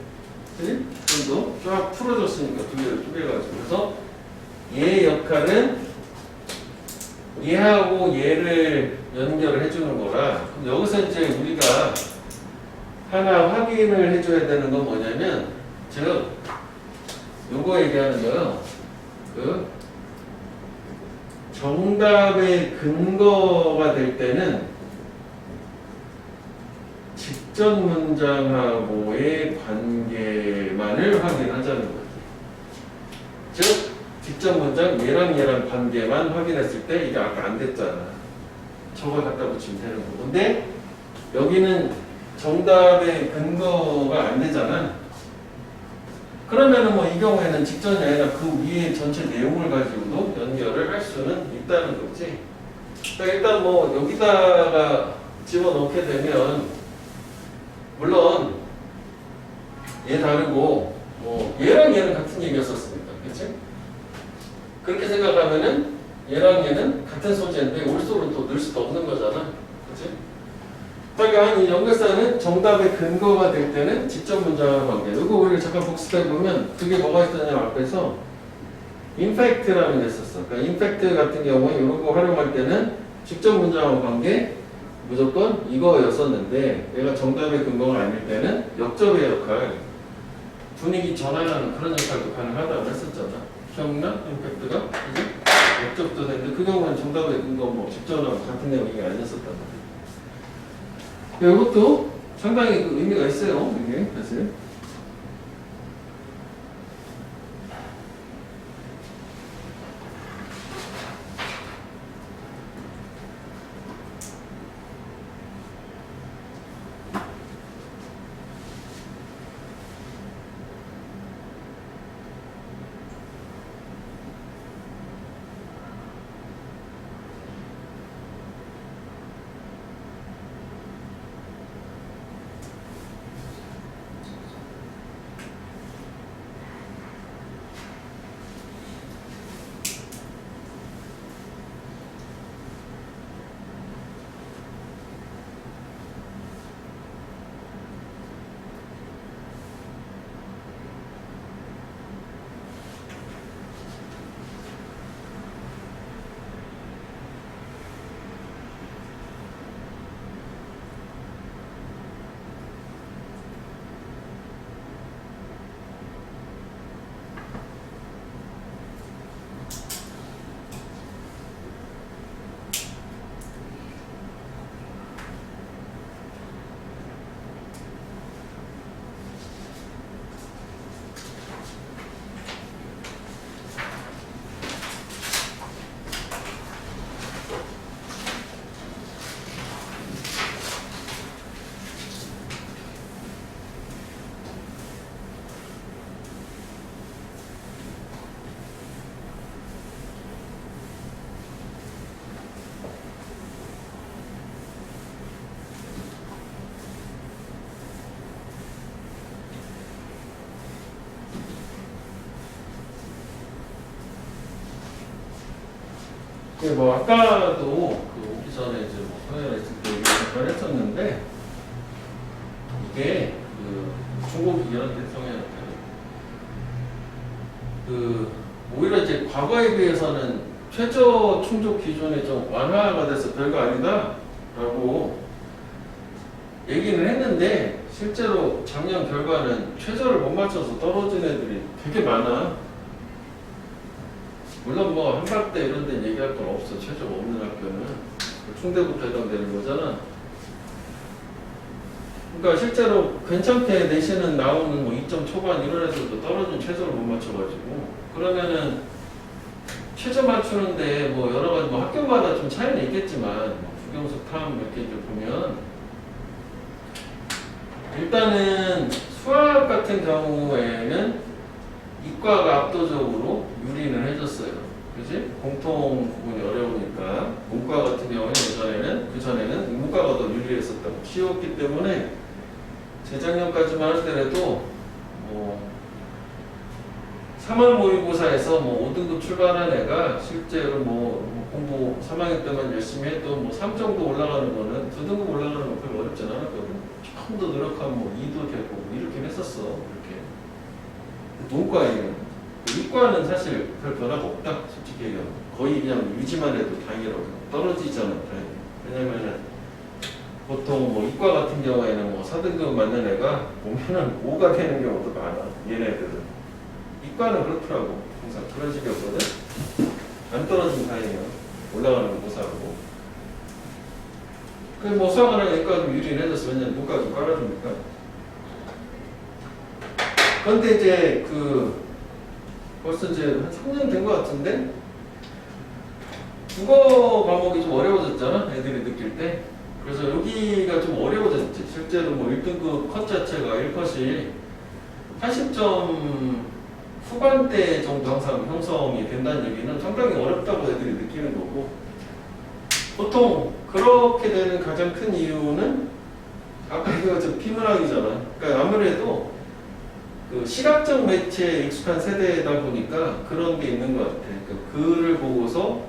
그치? 좀더 쫙 풀어줬으니까 두 개를 쪼개가지고 그래서 얘의 역할은 얘하고 얘를 연결을 해주는 거라 그럼 여기서 이제 우리가 하나 확인을 해줘야 되는 건 뭐냐면 즉 요거 얘기하는 거요. 그 정답의 근거가 될 때는 직전 문장하고의 관계만을 확인하자는 거지. 즉 직전 문장 얘랑 관계만 확인했을 때 이게 아까 안 됐잖아. 저걸 갖다 붙이면 되는 거고. 근데 여기는 정답의 근거가 안 되잖아. 그러면은 뭐 이 경우에는 직전이 아니라 그 위에 전체 내용을 가지고도 연결을 할 수는 있다는 거지. 그러니까 일단 뭐 여기다가 집어넣게 되면 물론 얘 다르고 뭐 얘랑 얘는 같은 얘기였었으니까 그치? 그렇게 생각하면은 얘랑 얘는 같은 소재인데 올소를 또 넣을 수도 없는 거잖아. 그치? 그러니까 이 연결사는 정답의 근거가 될 때는 직접 문장과 관계. 이거 우리가 잠깐 복습해보면 그게 뭐가 있었냐면 앞에서 인팩트라는 게 있었어. 그러니까 인팩트 같은 경우에 이런 거 활용할 때는 직접 문장과 관계 무조건 이거였었는데 얘가 정답의 근거가 아닐 때는 역접의 역할 분위기 전환하는 그런 역할도 가능하다고 했었잖아. 기억나? 인팩트가? 그지? 역접도 되는데 그 경우는 정답의 근거 뭐 직전하고 같은 내용이 아니었었단 말이야. 이것도 상당히 그 의미가 있어요. 이게 사실. 뭐 아까도 그 오기 전에 이제 뭐 서해를 했을 때 얘기 잠깐 했었는데 이게 그 중국 이런 대통령 그 오히려 이제 과거에 비해서는 최저 충족 기준이 좀 완화가 돼서 별거 아니다라고 얘기는 했는데 실제로 작년 결과는 최저를 못 맞춰서 떨어진 애들이 되게 많아. 물론 뭐 한박대 이런 데 얘기할 건 없어. 최저가 없는 학교는 충대부터 해당되는 거잖아. 그러니까 실제로 괜찮게 내신은 나오는 뭐 2점 초반 이런 애들도 떨어진 최저를 못 맞춰가지고 그러면은 최저 맞추는데 뭐 여러 가지 뭐 학교마다 좀 차이는 있겠지만 뭐 국영수 탐 이렇게 이제 보면 일단은 수학 같은 경우에는 이과가 압도적으로 유리는 해줬어요. 그지? 공통 부분이 어려우니까 문과 같은 경우에는 그전에는 문과가 더 유리했었다고 쉬웠기 때문에 재작년까지만 하더라도 뭐 3월 모의고사에서 뭐 5등급 출발한 애가 실제로 뭐 공부 3학년 때만 열심히 해도 뭐 3 정도 올라가는 거는 2등급 올라가는 건 별로 어렵지 않았거든. 조금 더 노력하면 뭐 2도 되고 뭐 이렇게 했었어. 이렇게. 문과에는 이과는 사실 별 변화가 없다. 솔직히 얘기하면 거의 그냥 유지만 해도 다행이라고 떨어지잖아. 다행히. 왜냐면은 보통 뭐 이과 같은 경우에는 뭐 4등급 맞는 애가 보면은 5가 되는 경우도 많아. 얘네들은. 이과는 그렇더라고. 항상 그런 식이었거든. 안 떨어지면 다행이야. 올라가는 거 고사하고. 그 뭐 수학하는 애과 좀 유리해졌어. 왜냐면 문과 좀 깔아주니까. 그런데 이제 벌써 이제 한 3년 된 것 같은데 국어 과목이 좀 어려워졌잖아. 애들이 느낄 때. 그래서 여기가 좀 어려워졌지. 실제로 뭐 1등급 컷 자체가 1컷이 80점 후반대 정도 항상 형성이 된다는 얘기는 상당히 어렵다고 애들이 느끼는 거고 보통 그렇게 되는 가장 큰 이유는 아까 이거 좀 비문학이잖아. 그러니까 아무래도 그 시각적 매체에 익숙한 세대다 보니까 그런 게 있는 것 같아. 그러니까 글을 보고서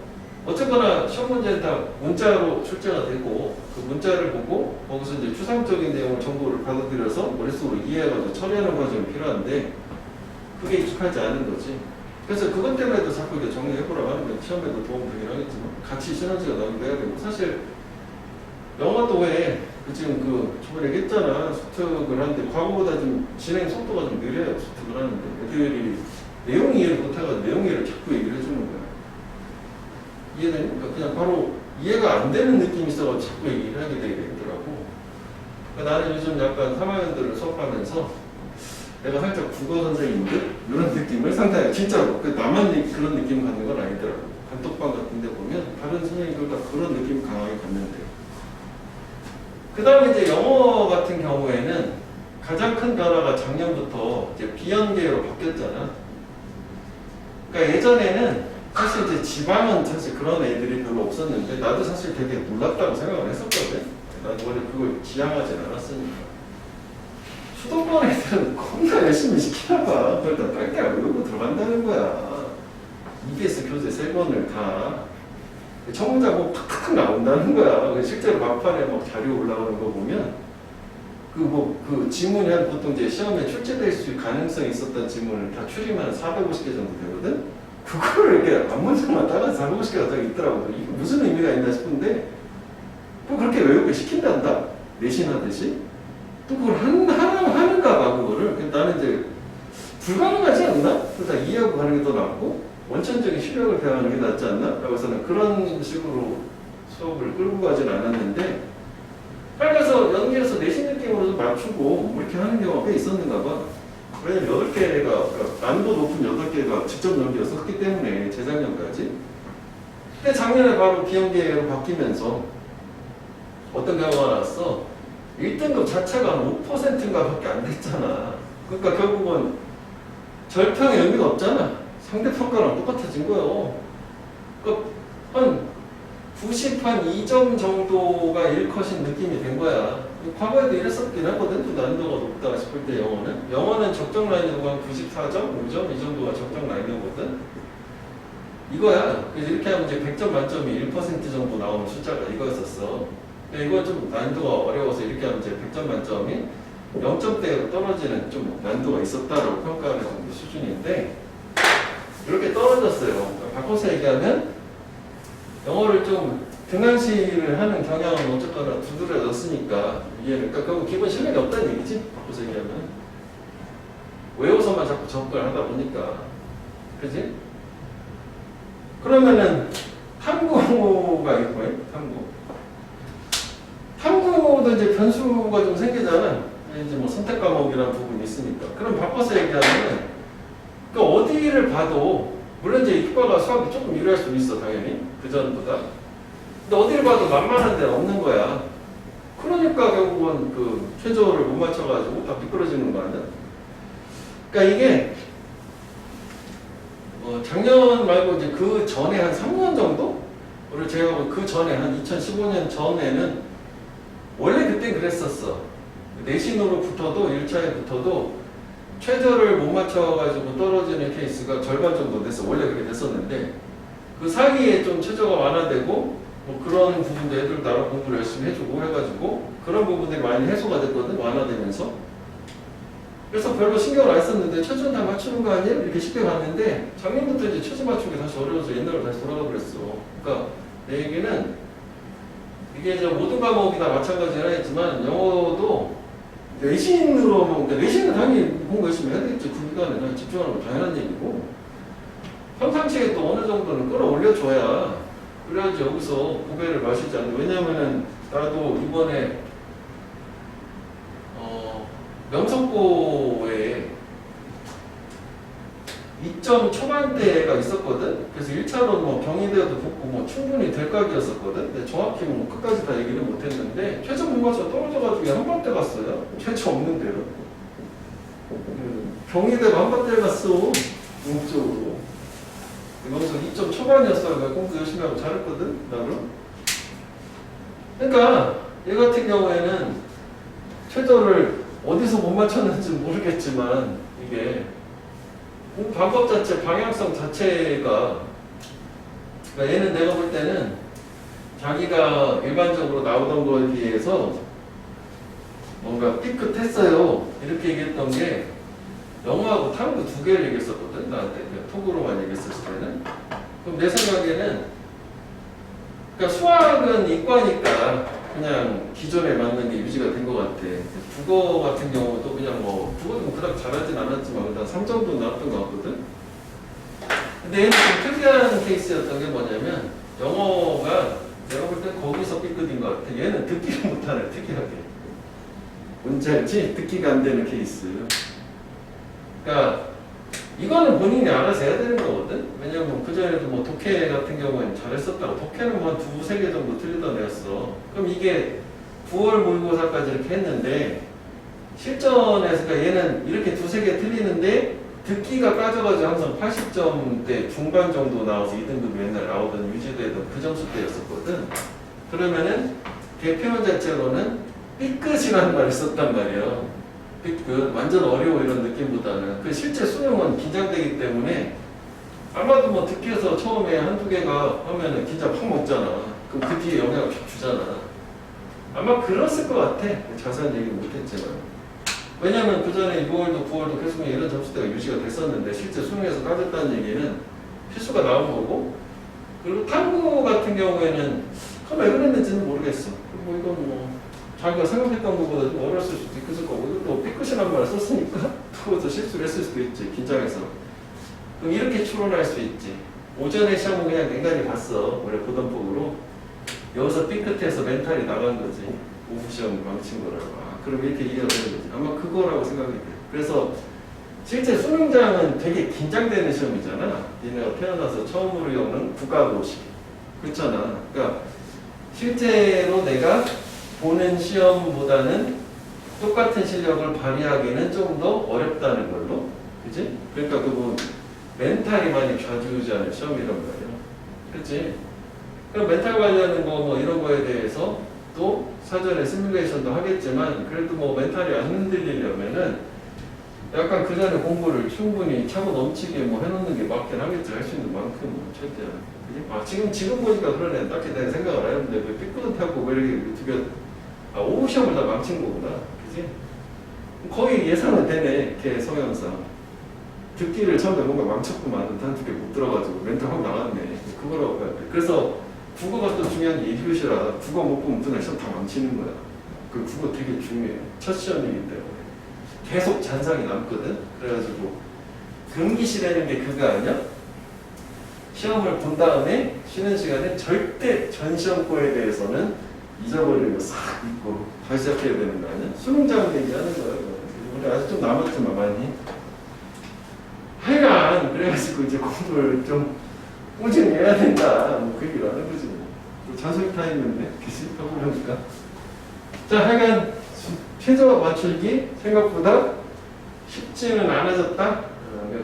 어쨌거나 시험 문제는 다 문자로 출제가 되고 그 문자를 보고 거기서 이제 추상적인 내용을 정보를 받아들여서 머릿속으로 이해해가지고 처리하는 과정이 필요한데 그게 익숙하지 않은 거지. 그래서 그것 때문에도 자꾸 이렇게 정리해보라고 하는 게 시험에도 도움 되긴 하겠지만 같이 시너지가 나기도 해야 되고 사실 영어도 왜 지금 저번에 얘기했잖아. 수특을 하는데 과거보다 좀 진행 속도가 좀 느려요. 수특을 하는데 애들이 내용 이해를 못해가지고 내용 이해를 자꾸 얘기를 해주는 거야. 이해되니까 그냥 바로 이해가 안 되는 느낌이 있어가지고 자꾸 얘기를 하게 되더라고. 그러니까 나는 요즘 약간 3학년들을 수업하면서 내가 살짝 국어 선생님들 이런 느낌을 상당히 진짜로 나만 그런 느낌 갖는 건 아니더라고. 단톡방 같은 데 보면 다른 선생님들 다 그런 느낌 강하게 갖는데 그 다음에 이제 영어 같은 경우에는 가장 큰 변화가 작년부터 이제 비연계로 바뀌었잖아. 그러니까 예전에는 사실 이제 지방은 사실 그런 애들이 별로 없었는데 나도 사실 되게 놀랍다고 생각을 했었거든. 나도 원래 그걸 지향하진 않았으니까. 수도권 애들은 겁나 열심히 시키나 봐. 그걸 다 딸깍 외우고 들어간다는 거야. EBS 교재 3권을 다. 청문자 뭐 탁탁 나온다는 거야. 실제로 막판에 막 자료 올라오는 거 보면 그 지문이 한 보통 이제 시험에 출제될 수 가능성이 있었던 지문을 다 추리면 450개 정도 되거든. 그거를 이렇게 앞문장만 따라서 450개가 딱 있더라고. 이게 무슨 의미가 있나 싶은데 또 그렇게 외우게 시킨단다. 내신하듯이. 또 그걸 하는가 봐 그거를. 나는 이제 불가능하지 않나? 다 이해하고 가는 게 더 낫고 원천적인 실력을 배워가는 게 낫지 않나? 라고 해서는 그런 식으로 수업을 끌고 가진 않았는데 그래서 연기에서 내신 느낌으로도 맞추고 뭐 이렇게 하는 경우가 꽤 있었는가 봐. 왜냐면 8개가 난도 높은 8개가 직접 연기였었기 때문에 재작년까지. 근데 작년에 바로 비연계로 바뀌면서 어떤 결과가 나왔어? 1등급 자체가 한 5%인가 밖에 안 됐잖아. 그러니까 결국은 절평의 의미가 없잖아. 상대평가랑 똑같아진 거예요. 그러니까 한 92점 정도가 1컷인 느낌이 된 거야. 과거에도 이랬었긴 하거든. 좀 난이도가 높다 싶을 때 영어는. 영어는 적정 라인으로 한 94점, 5점 이 정도가 적정 라인이거든. 이거야. 그래서 이렇게 하면 이제 100점 만점이 1% 정도 나오는 숫자가 이거였었어. 이건 좀 난이도가 어려워서 이렇게 하면 이제 100점 만점이 0점대로 떨어지는 좀 난이도가 있었다라고 평가하는 정도 수준인데 이렇게 떨어졌어요. 그러니까 바꿔서 얘기하면 영어를 좀 등한시를 하는 경향은 어쨌거나 두드러졌으니까 이해는 그러니까 결국 기본 실력이 없다는 얘기지. 바꿔서 얘기하면 외워서만 자꾸 접근을 하다 보니까 그지? 그러면은 탐구가 있고요. 탐구도 이제 변수가 좀 생기잖아. 이제 뭐 선택 과목이라는 부분이 있으니까. 그럼 바꿔서 얘기하면은 그 어디를 봐도 물론 이제 효과가 수학이 조금 유리할 수 있어 당연히 그 전보다. 근데 어디를 봐도 만만한 데는 없는 거야. 그러니까 결국은 그 최저를 못 맞춰가지고 다 미끄러지는 거 아니야? 그러니까 이게 작년 말고 이제 그 전에 한 3년 정도를 제가 그 전에 한 2015년 전에는 원래 그땐 그랬었어. 내신으로 붙어도 1차에 붙어도 최저를 못 맞춰가지고 떨어지는 케이스가 절반 정도 됐어. 원래 그렇게 됐었는데 그 사이에 좀 최저가 완화되고 뭐 그런 부분도 애들 나라 공부를 열심히 해주고 해가지고 그런 부분들이 많이 해소가 됐거든. 완화되면서. 그래서 별로 신경을 안 썼는데 최저는 다 맞추는 거 아니에요? 이렇게 쉽게 봤는데 작년부터 이제 최저 맞추기 다시 어려워서 옛날로 다시 돌아가 버렸어. 그러니까 내 얘기는 이게 이제 모든 과목이 다 마찬가지라 했지만 영어도 내신으로 그러니까 내신은 당연히 공부 열심히 해야 되겠지. 그 기간에 집중하는 건 당연한 얘기고 평상시에 또 어느 정도는 끌어올려줘야 그래야지 여기서 고배를 마시지 않는. 왜냐면은 나도 이번에 명성고에 2점 초반대가 있었거든. 그래서 1차로 뭐 경희대도 붙고 뭐 충분히 될 각이었었거든. 근데 정확히 뭐 끝까지 다 얘기를 못했는데 최저 못 맞춰 떨어져가지고 한 번대 갔어요. 최저 없는 데로. 경희대가 한 번대 갔어. 공적으로. 명성 2점 초반이었어. 내가 공부 열심히 하고 잘했거든. 나름. 그러니까 얘 같은 경우에는 최저를 어디서 못 맞췄는지 모르겠지만 이게 방법 자체, 방향성 자체가 그러니까 얘는 내가 볼 때는 자기가 일반적으로 나오던 거에 비해서 뭔가 삐끗했어요. 이렇게 얘기했던 게 영어하고 탐구 두 개를 얘기했었거든. 나한테 톡으로만 얘기했었을 때는. 그럼 내 생각에는 그러니까 수학은 이과니까 그냥 기존에 맞는 게 유지가 된 것 같아. 국어 같은 경우도 그냥 뭐 국어도 그닥 잘하진 않았지만 일단 3 정도 나왔던 것 같거든. 근데 얘는 좀 특이한 케이스였던 게 뭐냐면 영어가 내가 볼 때 거기서 삐끗인 것 같아. 얘는 듣기를 못하네. 특이하게. 뭔지 알지? 듣기가 안 되는 케이스. 그러니까 이거는 본인이 알아서 해야 되는 거거든. 왜냐면 그전에도 뭐 독해 같은 경우에는 잘했었다고. 독해는 뭐 한 2-3개 정도 틀리던 애였어. 그럼 이게 9월 모의고사까지 이렇게 했는데 실전에서 그러니까 얘는 이렇게 2-3개 틀리는데 듣기가 빠져가지고 항상 80점대 중반 정도 나와서 2등급이 맨날 나오던 유지되던 그 점수대였었거든. 그러면은 걔 표현 자체로는 삐끗이라는 말을 썼단 말이야. 그 완전 어려워 이런 느낌보다는 그 실제 수능은 긴장되기 때문에 아마도 뭐 듣기에서 처음에 1-2개가 하면은 긴장 팍 먹잖아. 그럼 그 뒤에 영향을 쫙 주잖아. 아마 그랬을 것 같아. 자세한 얘기는 못했지만. 왜냐면 그 전에 6월도 9월도 계속 이런 점수대가 유지가 됐었는데 실제 수능에서 따졌다는 얘기는 필수가 나온 거고. 그리고 탐구 같은 경우에는 왜 그랬는지는 모르겠어. 뭐 이건 뭐 자기가 생각했던 것보다 좀 어렸을 수도 있을 거고 또 삐끗이란 말을 썼으니까 그것도 실수를 했을 수도 있지. 긴장해서. 그럼 이렇게 추론할 수 있지. 오전에 시험은 그냥 냉간히 봤어. 원래 보던 폭으로. 여기서 삐끗해서 멘탈이 나간 거지. 오후 시험 망친 거라고. 그럼 이렇게 이해가 되는 거지. 아마 그거라고 생각이 돼. 그래서 실제 수능장은 되게 긴장되는 시험이잖아. 니네가 태어나서 처음으로 겪는 국가고시. 그렇잖아. 그러니까 실제로 내가 보는 시험보다는 똑같은 실력을 발휘하기는 좀 더 어렵다는 걸로. 그치? 그러니까 그건 멘탈이 많이 좌지우지하는 시험이란 말이야. 그치? 그럼 멘탈 관리하는 거 뭐 이런 거에 대해서 또 사전에 시뮬레이션도 하겠지만 그래도 뭐 멘탈이 안 흔들리려면은 약간 그 전에 공부를 충분히 차고 넘치게 뭐 해놓는 게 맞긴 하겠지. 할 수 있는 만큼 뭐 최대한. 그지? 아, 지금 보니까 그러네. 딱히 내가 생각을 안 했는데 왜 삐끗하고 왜 이렇게 두개 오후 시험을 다 망친 거구나. 그지? 거의 예상은 되네. 걔 성향상. 듣기를 처음에 뭔가 망쳤구만. 한두 개 못 들어가지고 멘탈 확 나갔네. 그거라고 봐야 돼. 그래서 국어가 또 중요한 게 1교시라 국어 못 보면 그날 시험 다 망치는 거야. 그 국어 되게 중요해. 첫 시험이기 때문에. 계속 잔상이 남거든. 그래가지고 금기시라는 게 그거 아니야? 시험을 본 다음에 쉬는 시간에 절대 전 시험 거에 대해서는 잊어버리고 싹 잊고 다시 시작해야 되는 거 아니야? 수능장 얘기하는 거야. 우리 아직 좀 남았지만 많이. 하여간 그래가지고 이제 공부를 좀 꾸준히 해야 된다. 뭐 그 얘기를 하는 거지 뭐. 또 잔소리 타임인데 기시 하고 그러니까. 자, 하여간 최저 맞추기 생각보다 쉽지는 않아졌다.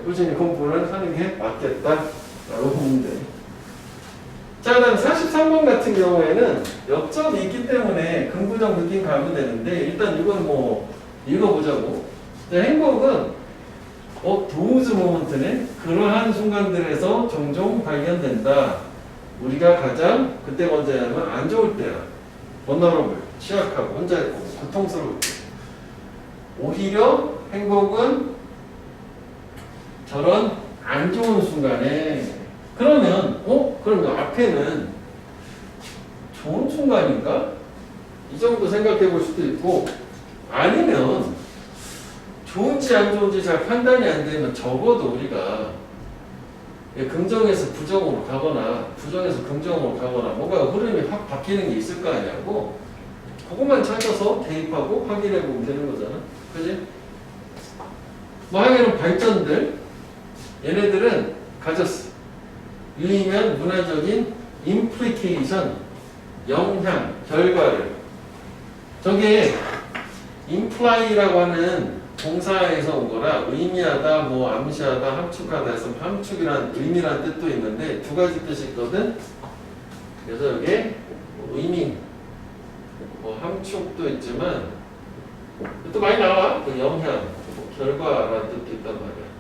꾸준히 공부를 하는 게 맞겠다. 라고 보면 돼. 자, 그 다음 43번 같은 경우에는 역점이 있기 때문에 긍부정 느낌 가면 되는데 일단 이건 뭐 읽어보자고. 자, 행복은 도우즈 모먼트는 그러한 순간들에서 종종 발견된다. 우리가 가장 그때 먼저 하면 안 좋을 때야. 번너러블, 취약하고 혼자 있고 고통스러울 때. 오히려 행복은 저런 안 좋은 순간에 그러면 그럼 앞에는 좋은 순간인가? 이 정도 생각해 볼 수도 있고 아니면 좋은지 안 좋은지 잘 판단이 안 되면 적어도 우리가 긍정에서 부정으로 가거나 부정에서 긍정으로 가거나 뭔가 흐름이 확 바뀌는 게 있을 거 아니냐고 그것만 찾아서 대입하고 확인해 보면 되는 거잖아. 그지? 뭐 하기는 발전들 얘네들은 가졌어. 유의면 문화적인 임플리케이션 영향 결과를 저게 imply라고 하는 동사에서 온 거라 의미하다, 뭐 암시하다, 함축하다 해서 함축이란 의미란 뜻도 있는데 두 가지 뜻이 있거든. 그래서 여기에 의미, 뭐 함축도 있지만 또 많이 나와. 그 영향, 결과라는 뜻도 있단 말이야.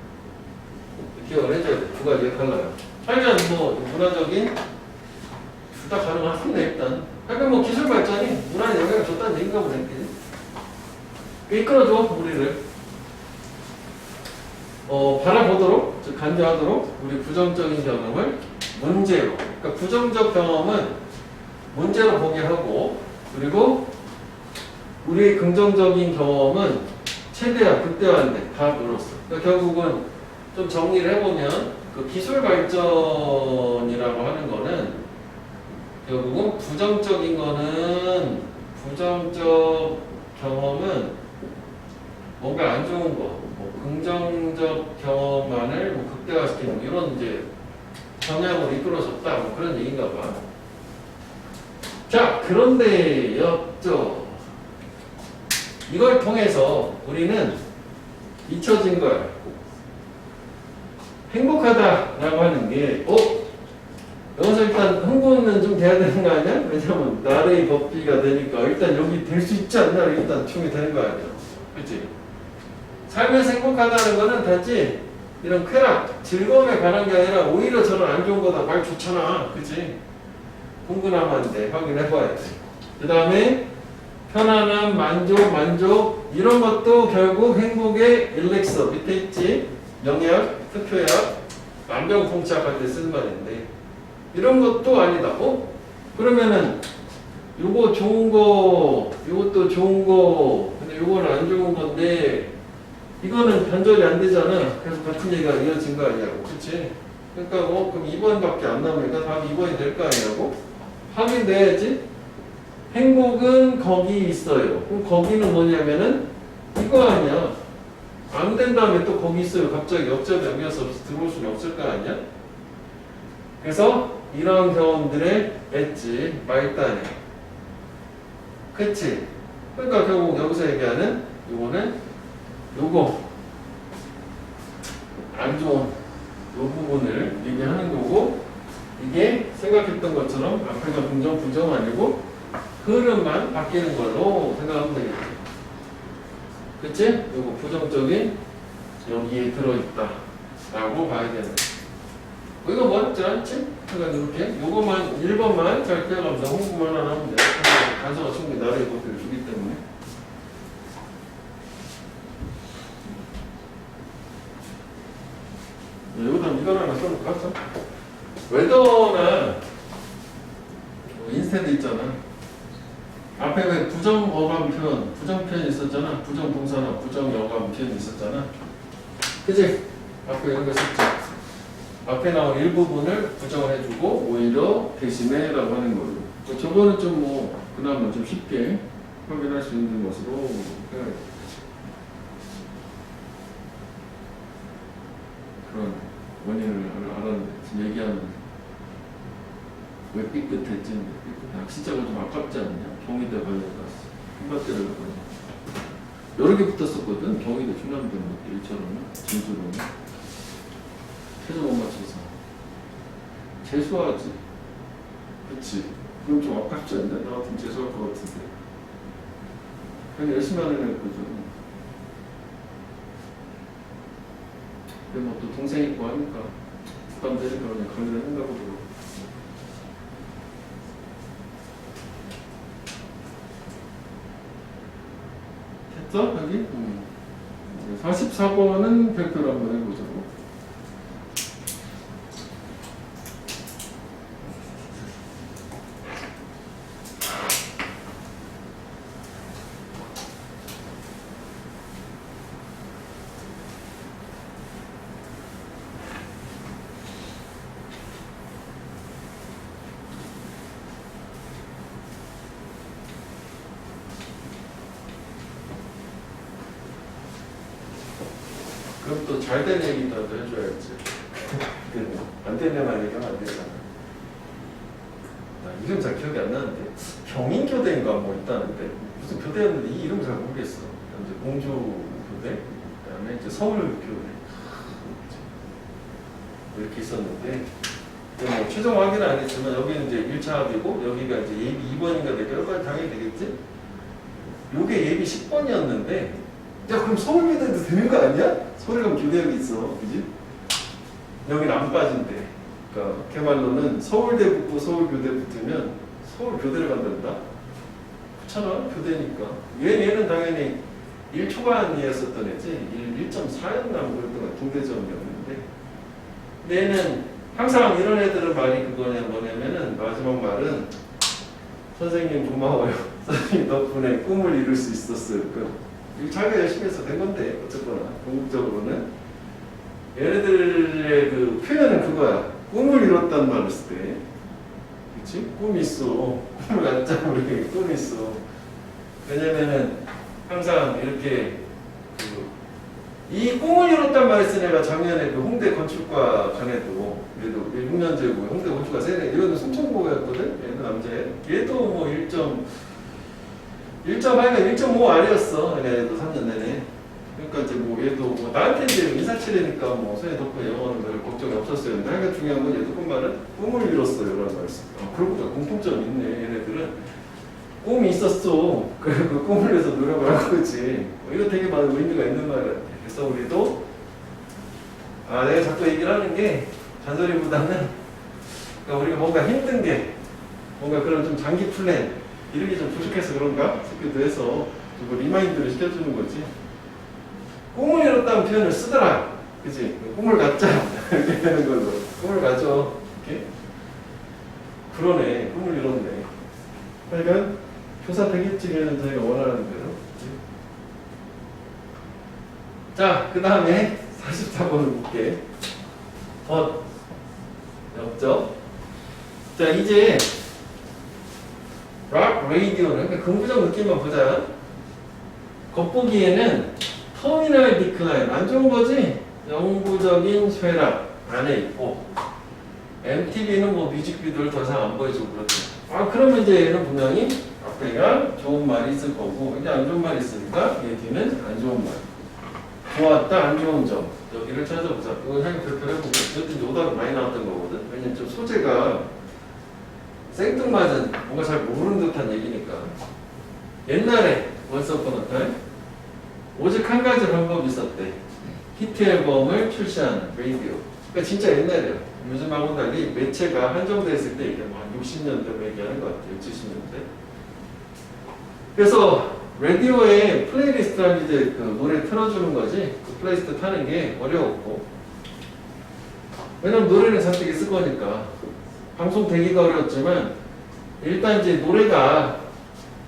기억을 해줘야 돼. 두 가지가 달라요. 하여간 뭐 문화적인 둘 다 가능한데 일단 하여간 뭐 기술 발전이 문화에 영향을 줬다는 얘기인가 보네. 이끌어줘 우리를 바라보도록, 즉 간주하도록 우리 부정적인 경험을 문제로, 그러니까 부정적 경험은 문제로 보게 하고 그리고 우리의 긍정적인 경험은 최대한 극대화한대. 답으로서. 그러니까 결국은 좀 정리를 해보면 그 기술 발전이라고 하는 거는 결국은 부정적인 거는 부정적 경험은 뭔가 안 좋은 거, 뭐 긍정적 경험만을 뭐 극대화시키는 이런 이제 방향으로 이끌어졌다. 뭐 그런 얘기인가 봐. 자, 그런데 였죠. 이걸 통해서 우리는 잊혀진 거야. 행복하다라고 하는 게, 여기서 일단 흥분은 좀 돼야 되는 거 아니야? 왜냐면 나의 법비가 되니까 일단 여기 될 수 있지 않나 일단 충이 되는 거 아니야? 그치? 삶에서 행복하다는 거는 단지 이런 쾌락, 즐거움에 관한 게 아니라 오히려 저런 안 좋은 거다. 말 좋잖아. 그치? 흥분하면 확인해봐야지. 그 다음에 편안함, 만족 이런 것도 결국 행복의 일렉서 밑에 있지. 영약, 투표약, 만병통치약할 때 쓰는 말인데 이런 것도 아니다. 그러면은 요거 좋은 거, 요것도 좋은 거, 근데 요거는 안 좋은 건데 이거는 단절이 안 되잖아. 그래서 같은 얘기가 이어진 거 아니냐고. 그치? 그러니까 그럼 2번밖에 안 남으니까 답이 2번이 될 거 아니냐고? 확인돼야지. 행복은 거기 있어요. 그럼 거기는 뭐냐면은 이거 아니야. 안 된 다음에 또 거기 있어요. 갑자기 역접이 연결해서 들어올 수는 없을 거 아니야? 그래서 이런 경험들의 엣지, 말단에. 그치? 그러니까 결국 여기서 얘기하는 요거는 요거 안 좋은 요 부분을 얘기하는 거고 이게 생각했던 것처럼 앞에가 긍정, 부정 아니고 흐름만 바뀌는 걸로 생각하면 되겠지. 그치? 요거 부정적인 여기에 들어있다 라고 봐야 되는. 이거 뭐지 않지? 그러니까 이렇게 요거만 1번만 잘 기억합니다. 홍보만 안 하면 돼. 단서가 충분히 나를 것들을 주기 때문에. 여기다 이거 하나 써놓을까? 웨더나 인스테드 있잖아. 앞에 왜 부정어감 표현, 부정표현 있었잖아. 부정동사나 부정여감 표현 있었잖아. 그치? 앞에 이런 거 썼지. 앞에 나온 일부분을 부정을 해주고 오히려 대신에 라고 하는 걸로. 저거는 좀 뭐 그나마 좀 쉽게 확인할 수 있는 것으로 그런 원인을 알았는데 지금 얘기하는 왜 삐끗했지? 진짜가 좀 아깝지 않냐? 경희대 관련해서 한바퀴를 여러 개 붙었었거든. 경희대 충남대 일처럼 진주로는 최저 못 맞춰서 재수하지. 그치? 그럼 좀 아깝지 않냐? 나 같으면 재수할 것 같은데 그냥 열심히 하는 애거든. 근데 뭐 또 동생 있고 하니까 부담되니까 그냥 강의를 한가 보더라고. 됐어? 여기? 44번은 발표를 한번 해보자고. 그럼 또 잘 된 얘기라도 해줘야지. 안 되는 얘기가 안 되잖아. 나 이름 잘 기억이 안 나는데 경인교대인가 뭐 있다는데 무슨 교대였는데 이 이름 잘 모르겠어. 이제 공주교대, 그다음에 이제 서울교대 이렇게 있었는데 뭐 최종 확인은 안 했지만 여기는 이제 1차 합이고 여기가 이제 예비 2번인가 되니까 당연히 되겠지. 요게 예비 10번이었는데 야 그럼 서울교대도 되는 거 아니야? 서울에 가면 교대학이 있어, 그지? 여기는 안 빠진대. 그러니까 걔말로는 서울대 붙고 서울교대 붙으면 서울교대를 간단다. 그렇잖아, 교대니까. 얘는 당연히 1초반이었었던 애지. 1.4였나 뭐 그랬던 거야. 동대점이었는데. 근데 얘는 항상 이런 애들은 말이 그거냐 뭐냐면은 마지막 말은 선생님 고마워요. 선생님 덕분에 꿈을 이룰 수 있었어요. 자기가 열심히 해서 된 건데 어쨌거나 궁극적으로는 얘네들의 그 표현은 그거야. 꿈을 이뤘단 말을 쓸 때, 그렇지? 꿈이 있어. 꿈을 갖자 우리 꿈이 있어. 왜냐면은 항상 이렇게 이 꿈을 이뤘단 말을 쓴 애가 작년에 그 홍대 건축과 간에도 그래도 6년제고 홍대 건축과 세네 이거는 순천고였거든. 얘는 남자애. 얘도 뭐 1.8가 1.5 아래였어. 얘도 3년 내내. 그러니까 이제 뭐 얘도 뭐 나한테 이제 인사치레니까 뭐 선생님 덕분에 영어는 별 걱정이 없었어요. 근데 하여간 중요한 건 얘도 꿈말은 꿈을 이뤘어요. 라는 말씀. 그러고 보니까 공통점이 있네. 얘네들은 꿈이 있었어. 그 꿈을 위해서 노력을 한 거지. 이거 되게 많은 의미가 있는 말 같아. 그래서 우리도 내가 자꾸 얘기를 하는 게 잔소리보다는 그러니까 우리가 뭔가 힘든 게 뭔가 그런 좀 장기 플랜 이런 게 좀 부족해서 그런가 싶기도 해서 좀 리마인드를 시켜주는 거지. 꿈을 이뤘다는 표현을 쓰더라. 그치? 꿈을 갖자. 이렇게 되는 걸로. 꿈을 가져. 이렇게? 그러네. 꿈을 이뤘네. 그러니까 교사 되겠지는 저희가 원하는 대로. 자, 그 다음에 44번을 볼게. 없죠? 자, 이제 락 레이디오는 그러니까 긍부적 느낌만 보자. 겉보기에는 터미널 디클라인 안 좋은 거지? 영구적인 쇠락 안에 있고 MTV는 뭐 뮤직비디오를 더 이상 안 보여주고 그렇죠. 그러면 이제 얘는 분명히 앞에가 좋은 말이 있을 거고 이제 안 좋은 말이 있으니까 얘 뒤는 안 좋은 말. 좋았다 안 좋은 점 여기를 찾아보자. 이거 향이 발표를 해보고 이것도 오답이 많이 나왔던 거거든. 왜냐면 좀 소재가 생뚱맞은 뭔가 잘 모르는 듯한 얘기니까. 옛날에 once upon a time 오직 한 가지 방법이 있었대. 히트 앨범을 출시한 라디오. 그러니까 진짜 옛날이에요. 요즘하고는 달리 매체가 한정됐을 때 이게 뭐 한 60년대 얘기하는 것 같아요. 70년대. 그래서 라디오에 플레이리스트라는 이제 그 노래 틀어주는 거지 그 플레이리스트 타는 게 어려웠고 왜냐면 노래는 잔뜩 있을 거니까 방송 되기가 어려웠지만 일단 이제 노래가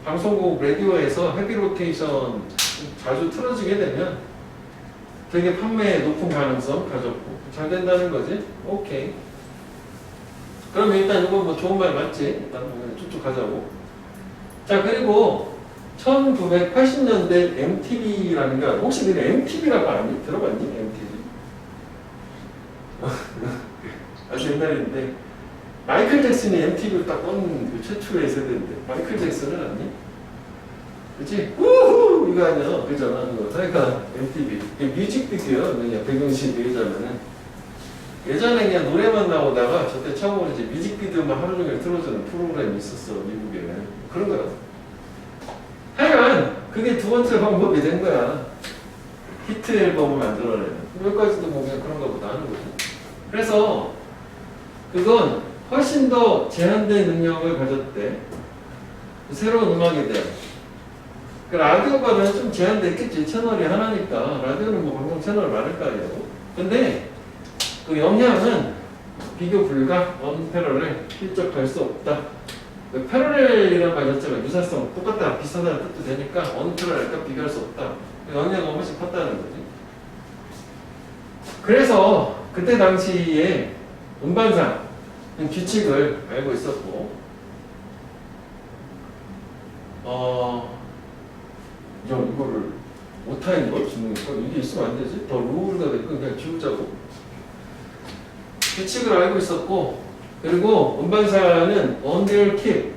방송국 라디오에서 헤비 로테이션 자주 틀어지게 되면 되게 판매 높은 가능성 가졌고 잘 된다는 거지. 오케이. 그러면 일단 이거 뭐 좋은 말 맞지? 일단 쭉쭉 가자고. 자 그리고 1980년대 MTV라는 거 혹시 너네 MTV라고 아니? 들어봤니? MTV? 아주 옛날인데 마이클 잭슨이 MTV를 딱 건 그 최초의 세대인데 마이클 잭슨은 아니? 그치? 우후! 이거 아니야. 그잖아. 그거. 그러니까 MTV. 이게 뮤직비디오야. 그냥 배경식 얘기하자면은 예전에 그냥 노래만 나오다가 저때 처음으로 이제 뮤직비디오만 하루 종일 틀어주는 프로그램이 있었어. 미국에. 그런 거야. 하여간 그게 두 번째 방법이 된 거야. 히트 앨범을 만들어내는. 여기까지도 뭐 그냥 그런가 보다 하는 거지. 그래서 그건 훨씬 더 제한된 능력을 가졌대. 새로운 음악에 대한. 그 라디오가는 좀 제한됐겠지. 채널이 하나니까. 라디오는 뭐 방송 채널 많을 거 아니에요. 근데 그 영향은 비교 불가, 언패러렐, 필적할 수 없다. 그 패러렐이라는 말 자체가 유사성, 똑같다, 비슷하다는 뜻도 되니까 언패러렐과 비교할 수 없다. 영향은 훨씬 컸다는 거지. 그래서 그때 당시에 음반상 규칙을 알고 있었고, 야 이거를 오타인 걸 주니까 이게 있으면 안 되지. 더 룰가 됐고 그냥 지우자고. 규칙을 알고 있었고, 그리고 음반사는 on their keep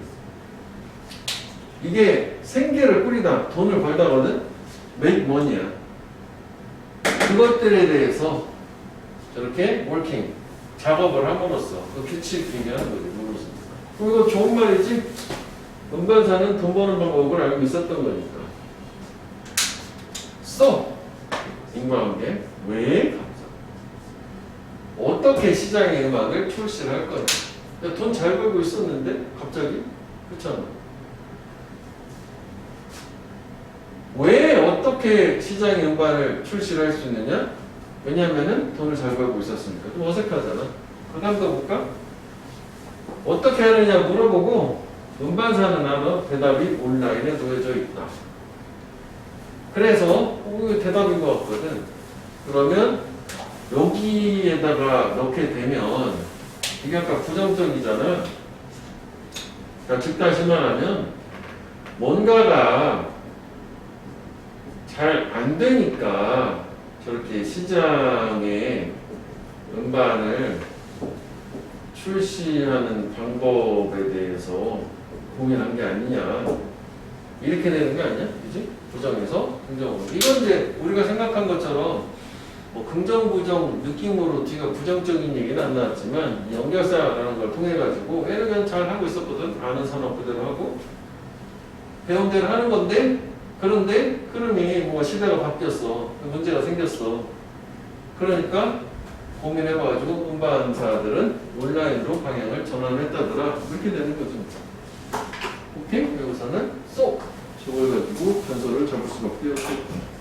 이게 생계를 꾸리다 돈을 벌다거든 make money야. 그것들에 대해서 저렇게 working 작업을 함으로써 그 규칙 중요한 거지. 그리고 좋은 말이지. 음반사는 돈 버는 방법을 알고 있었던 거니까. So 인과관계 왜? 어떻게 시장의 음악을 출시를 할 거냐. 돈 잘 벌고 있었는데 갑자기 그렇잖아. 왜 어떻게 시장의 음반을 출시를 할 수 있느냐? 왜냐하면은 돈을 잘 벌고 있었으니까. 좀 어색하잖아. 그 다음 더 볼까? 어떻게 하느냐 물어보고 음반사는 알아. 대답이 온라인에 놓여져 있다. 그래서 이거 대답인 것 같거든. 그러면 여기에다가 넣게 되면 이게 아까 부정적이잖아. 그러니까 즉 다시 말하면 뭔가가 잘 안 되니까 저렇게 시장에 음반을 출시하는 방법에 대해서 고민한 게 아니냐. 이렇게 되는 게 아니야? 그지? 부정에서 긍정으로. 이건 이제 우리가 생각한 것처럼 뭐 긍정, 부정 느낌으로 뒤가 부정적인 얘기는 안 나왔지만 연결사라는 걸 통해 가지고 얘는 그냥 잘 하고 있었거든. 아는 산업 그대로 하고 배운 대로 하는 건데 그런데 흐름이 뭐 시대가 바뀌었어. 문제가 생겼어. 그러니까 고민해봐가지고 음반사들은 온라인으로 방향을 전환했다더라. 이렇게 되는 거죠. 오케이? 여기서는 쏙 저걸 가지고 변소를 잡을 수밖에 없겠다.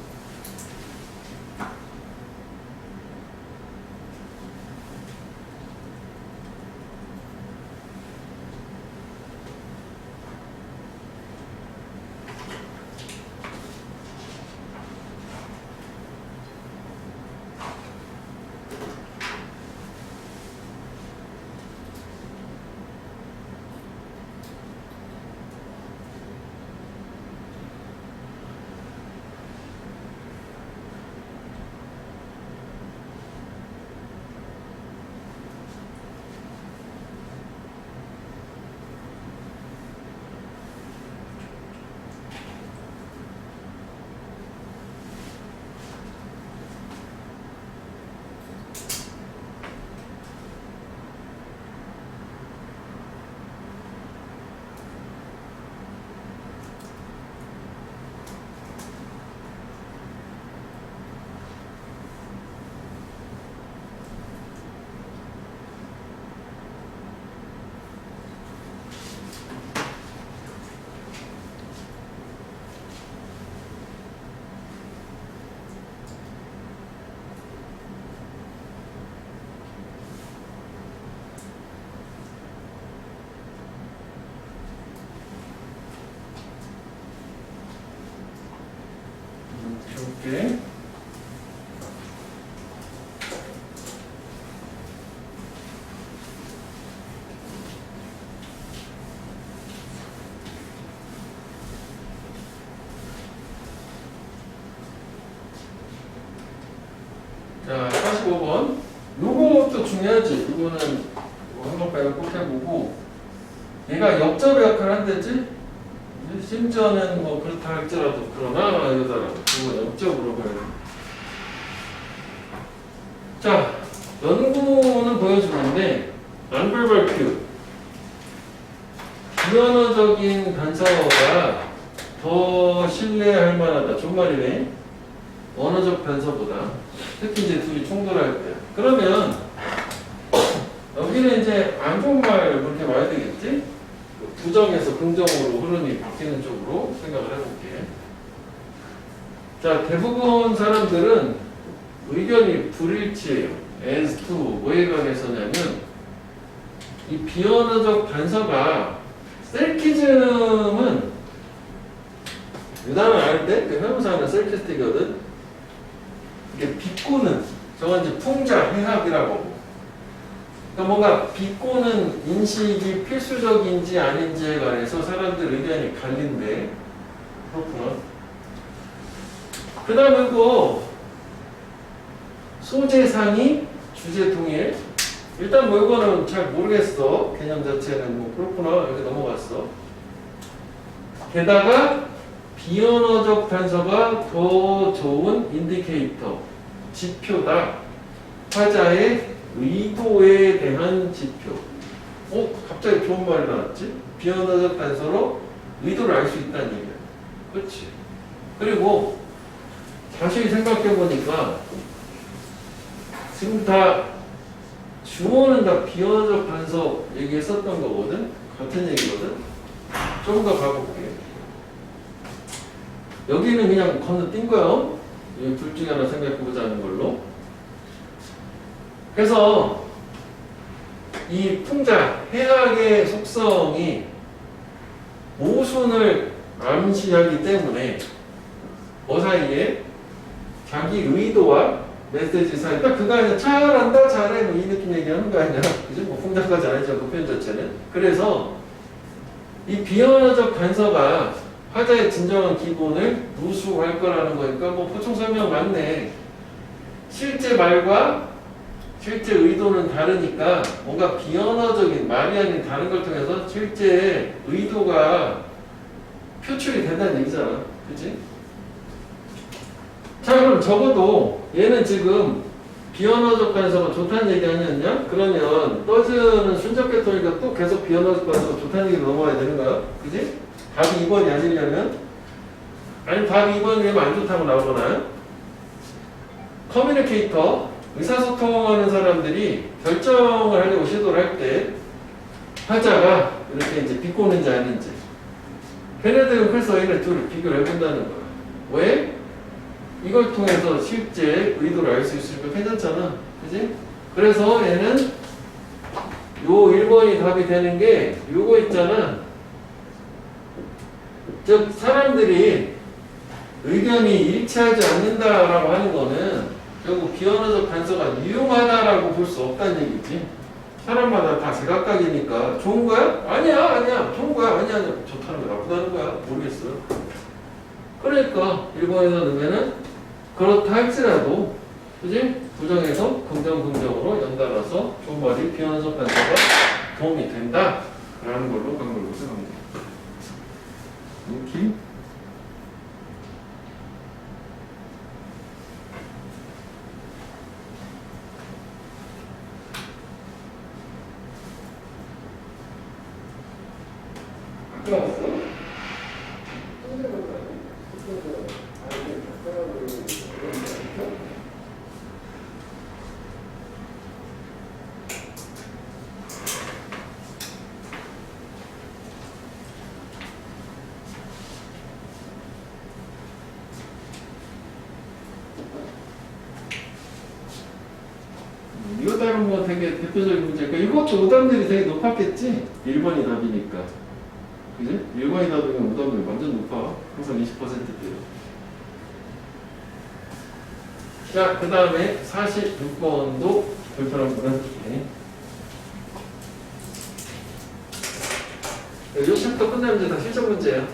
45번. 요것도 중요하지. 이거는 한번 빼고 꼭 해보고. 얘가 역접 역할을 한댔지? 심지어는 뭐 그렇다 할지라도 그러나 이러더라고. 이거 역접으로 봐야 돼. 자, 연구는 보여주는데 non-verbal cue. 비언어적인 단서가 더 신뢰할 만하다. 존말이네. 언어적 단서보다. 특히 이제 둘이冲突할 때. 그러면 여기는 이제 안 좋은 말 그렇게 와야 되겠지? 부정에서 긍정으로 흐름이 바뀌는 쪽으로 생각을 해볼게. 자, 대부분 사람들은 의견이 불일치해요. as to 뭐에 관해서냐면 이 비언어적 단서가 셀키즘은 이 단어 알 때 그 회무사는 셀키스틱이거든. 이게 비꼬는 저건 이제 풍자 해학이라고 하고. 그러니까 뭔가 비꼬는 인식이 필수적인지 아닌지에 관해서 사람들 의견이 갈린대. 그렇구나. 그 다음에 뭐 소재상이 주제 통일. 일단 뭐 이거는 잘 모르겠어. 개념 자체는 뭐 그렇구나. 이렇게 넘어갔어. 게다가 비언어적 단서가 더 좋은 인디케이터, 지표다. 화자의 의도에 대한 지표. 갑자기 좋은 말이 나왔지? 비언어적 단서로 의도를 알 수 있다는 얘기야. 그렇지. 그리고 다시 생각해 보니까 지금 다 주어는 다 비언어적 단서 얘기했었던 거거든? 같은 얘기거든? 좀 더 가볼게. 여기는 그냥 건너뛴 거야. 둘 중에 하나 생각해 보자는 걸로. 그래서 이 풍자, 해악의 속성이 모순을 암시하기 때문에 뭐 사이에 자기 의도와 메시지 사이 딱 그거 아니야. 잘한다 잘해 뭐 이 느낌 얘기하는 거 아니야. 그지? 뭐 풍자까지 아니죠. 그 표현 자체는. 그래서 이 비언어적 단서가 화자의 진정한 기본을 누수할 거라는 거니까 뭐 보충 설명 맞네. 실제 말과 실제 의도는 다르니까 뭔가 비언어적인 말이 아닌 다른 걸 통해서 실제 의도가 표출이 된다는 얘기잖아. 그치? 자, 그럼 적어도 얘는 지금 비언어적 단서가 좋다는 얘기 아니었냐? 그러면 떠즈는 순적 계통이니까 또 계속 비언어적 단서가 좋다는 얘기로 넘어가야 되는 거야. 그치? 답이 2번이 아니려면? 아니 답이 2번이면 안 좋다고 나오거나. 커뮤니케이터, 의사소통하는 사람들이 결정을 하려고 시도를 할 때 화자가 이렇게 이제 비꼬는지 아닌지 걔네들은 그래서 얘네 둘을 비교를 해본다는 거야. 왜? 이걸 통해서 실제 의도를 알 수 있으니까 괜찮잖아. 그지? 그래서 얘는 요 1번이 답이 되는 게 요거 있잖아. 즉 사람들이 의견이 일치하지 않는다라고 하는 거는 결국 비언어적 단서가 유용하다라고 볼 수 없다는 얘기지. 사람마다 다 제각각이니까 좋은 거야? 아니야. 좋은 거야? 아니야. 좋다는 거야? 나쁘다는 거야? 모르겠어. 그러니까 1번에서 넣으면은 그렇다 할지라도 그지? 부정에서 긍정으로 연달아서 좋은 말이 비언어적 단서가 도움이 된다라는 걸로 간 걸로 생각합니다. 오케이. 이거 다른 거 되게 대표적인 문제니까 이것도 오답률이 되게 높았겠지? 1번이 답이니까. 그지? 1번이 답이면 오답률 완전 높아. 항상 20%대요. 자, 그 다음에 46번도 별표랑 보내줄게. 요 챕터 끝나면 이제 다 실전 문제야.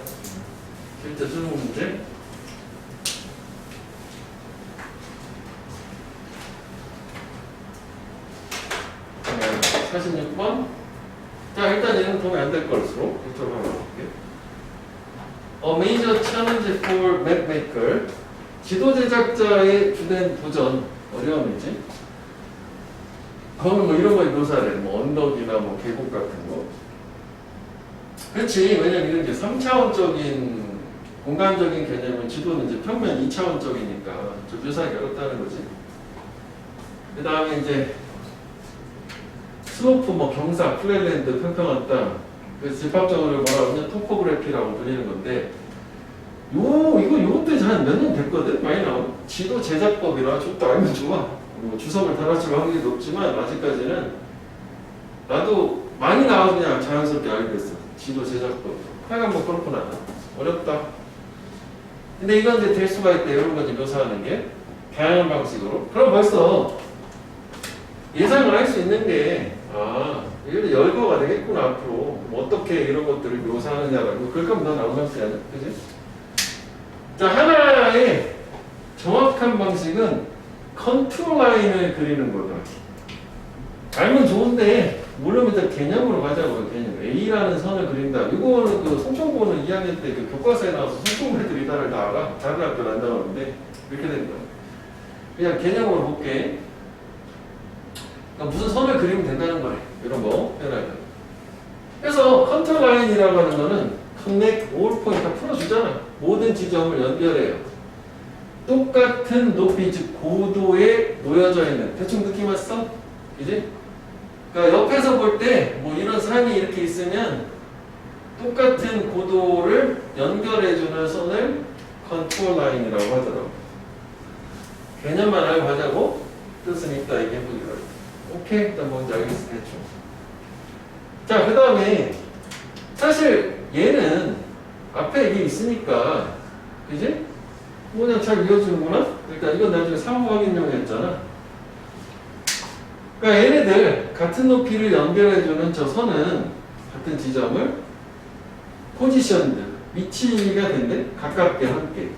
실제 수능 문제. 46번. 자, 일단 얘는 도움이 안 될 것으로 이쪽으로 한번 볼게요. A major challenge for map maker. 지도 제작자의 주된 도전, 어려움이지. 그거는 뭐 이런 거 묘사를 해. 뭐 언덕이나 뭐 계곡 같은 거. 그렇지. 왜냐면 이런 게 3차원적인 공간적인 개념은 지도는 이제 평면 2차원적이니까 좀 묘사하기 어렵다는 거지. 그 다음에 이제 슬로프, 뭐 경사, 플랫랜드, 평평한 땅. 그래서 집합적으로 뭐라고 하면 토포그래피라고 불리는 건데, 요것도 한 몇 년 됐거든? 많이 나온. 지도 제작법이라 좀더 알면 좋아. 뭐 주석을 달아줄 확률이 높지만, 아직까지는 나도 많이 나와서 그냥 자연스럽게 알게 됐어. 지도 제작법. 하여간 뭐 그렇구나. 어렵다. 근데 이건 이제 될 수가 있다. 이런 거 이제 묘사하는 게 다양한 방식으로. 그럼 벌써 예상을 할 수 있는 게, 이게 열거가 되겠구나, 앞으로. 뭐 어떻게 이런 것들을 묘사하느냐라고. 그럴 거면 더 나온 방식이 아니야. 그지? 자, 하나의 정확한 방식은 컨투어 라인을 그리는 거다. 알면 좋은데, 모르면 일단 개념으로 가자고요, 개념. A라는 선을 그린다. 이거는 그 송총고는 2학년 때 그 교과서에 나와서 송총고 애들이 다를 다 알아. 다른 학교는 안 나오는데, 이렇게 된 거야. 그냥 개념으로 볼게. 그러니까 무슨 선을 그리면 된다는 거래. 이런 거 표현할 때. 그래서 컨트롤 라인이라고 하는 거는 connect all point 다 풀어주잖아. 모든 지점을 연결해요. 똑같은 높이, 즉 고도에 놓여져 있는. 대충 느낌 왔어? 그지? 그러니까 옆에서 볼 때 뭐 이런 산이 이렇게 있으면 똑같은 고도를 연결해주는 선을 컨트롤 라인이라고 하더라고. 개념만 알고 하자고. 뜻은 있다 얘기해보기로. 오케이, 일단 뭔지 알겠어, 대충. 자, 그 다음에 사실 얘는 앞에 이게 있으니까, 그지? 그냥 잘 이어주는구나? 그러니까 이건 나중에 상호 확인용이었잖아. 그러니까 얘네들 같은 높이를 연결해주는 저 선은 같은 지점을 포지션드, 위치가 된대. 가깝게 함께.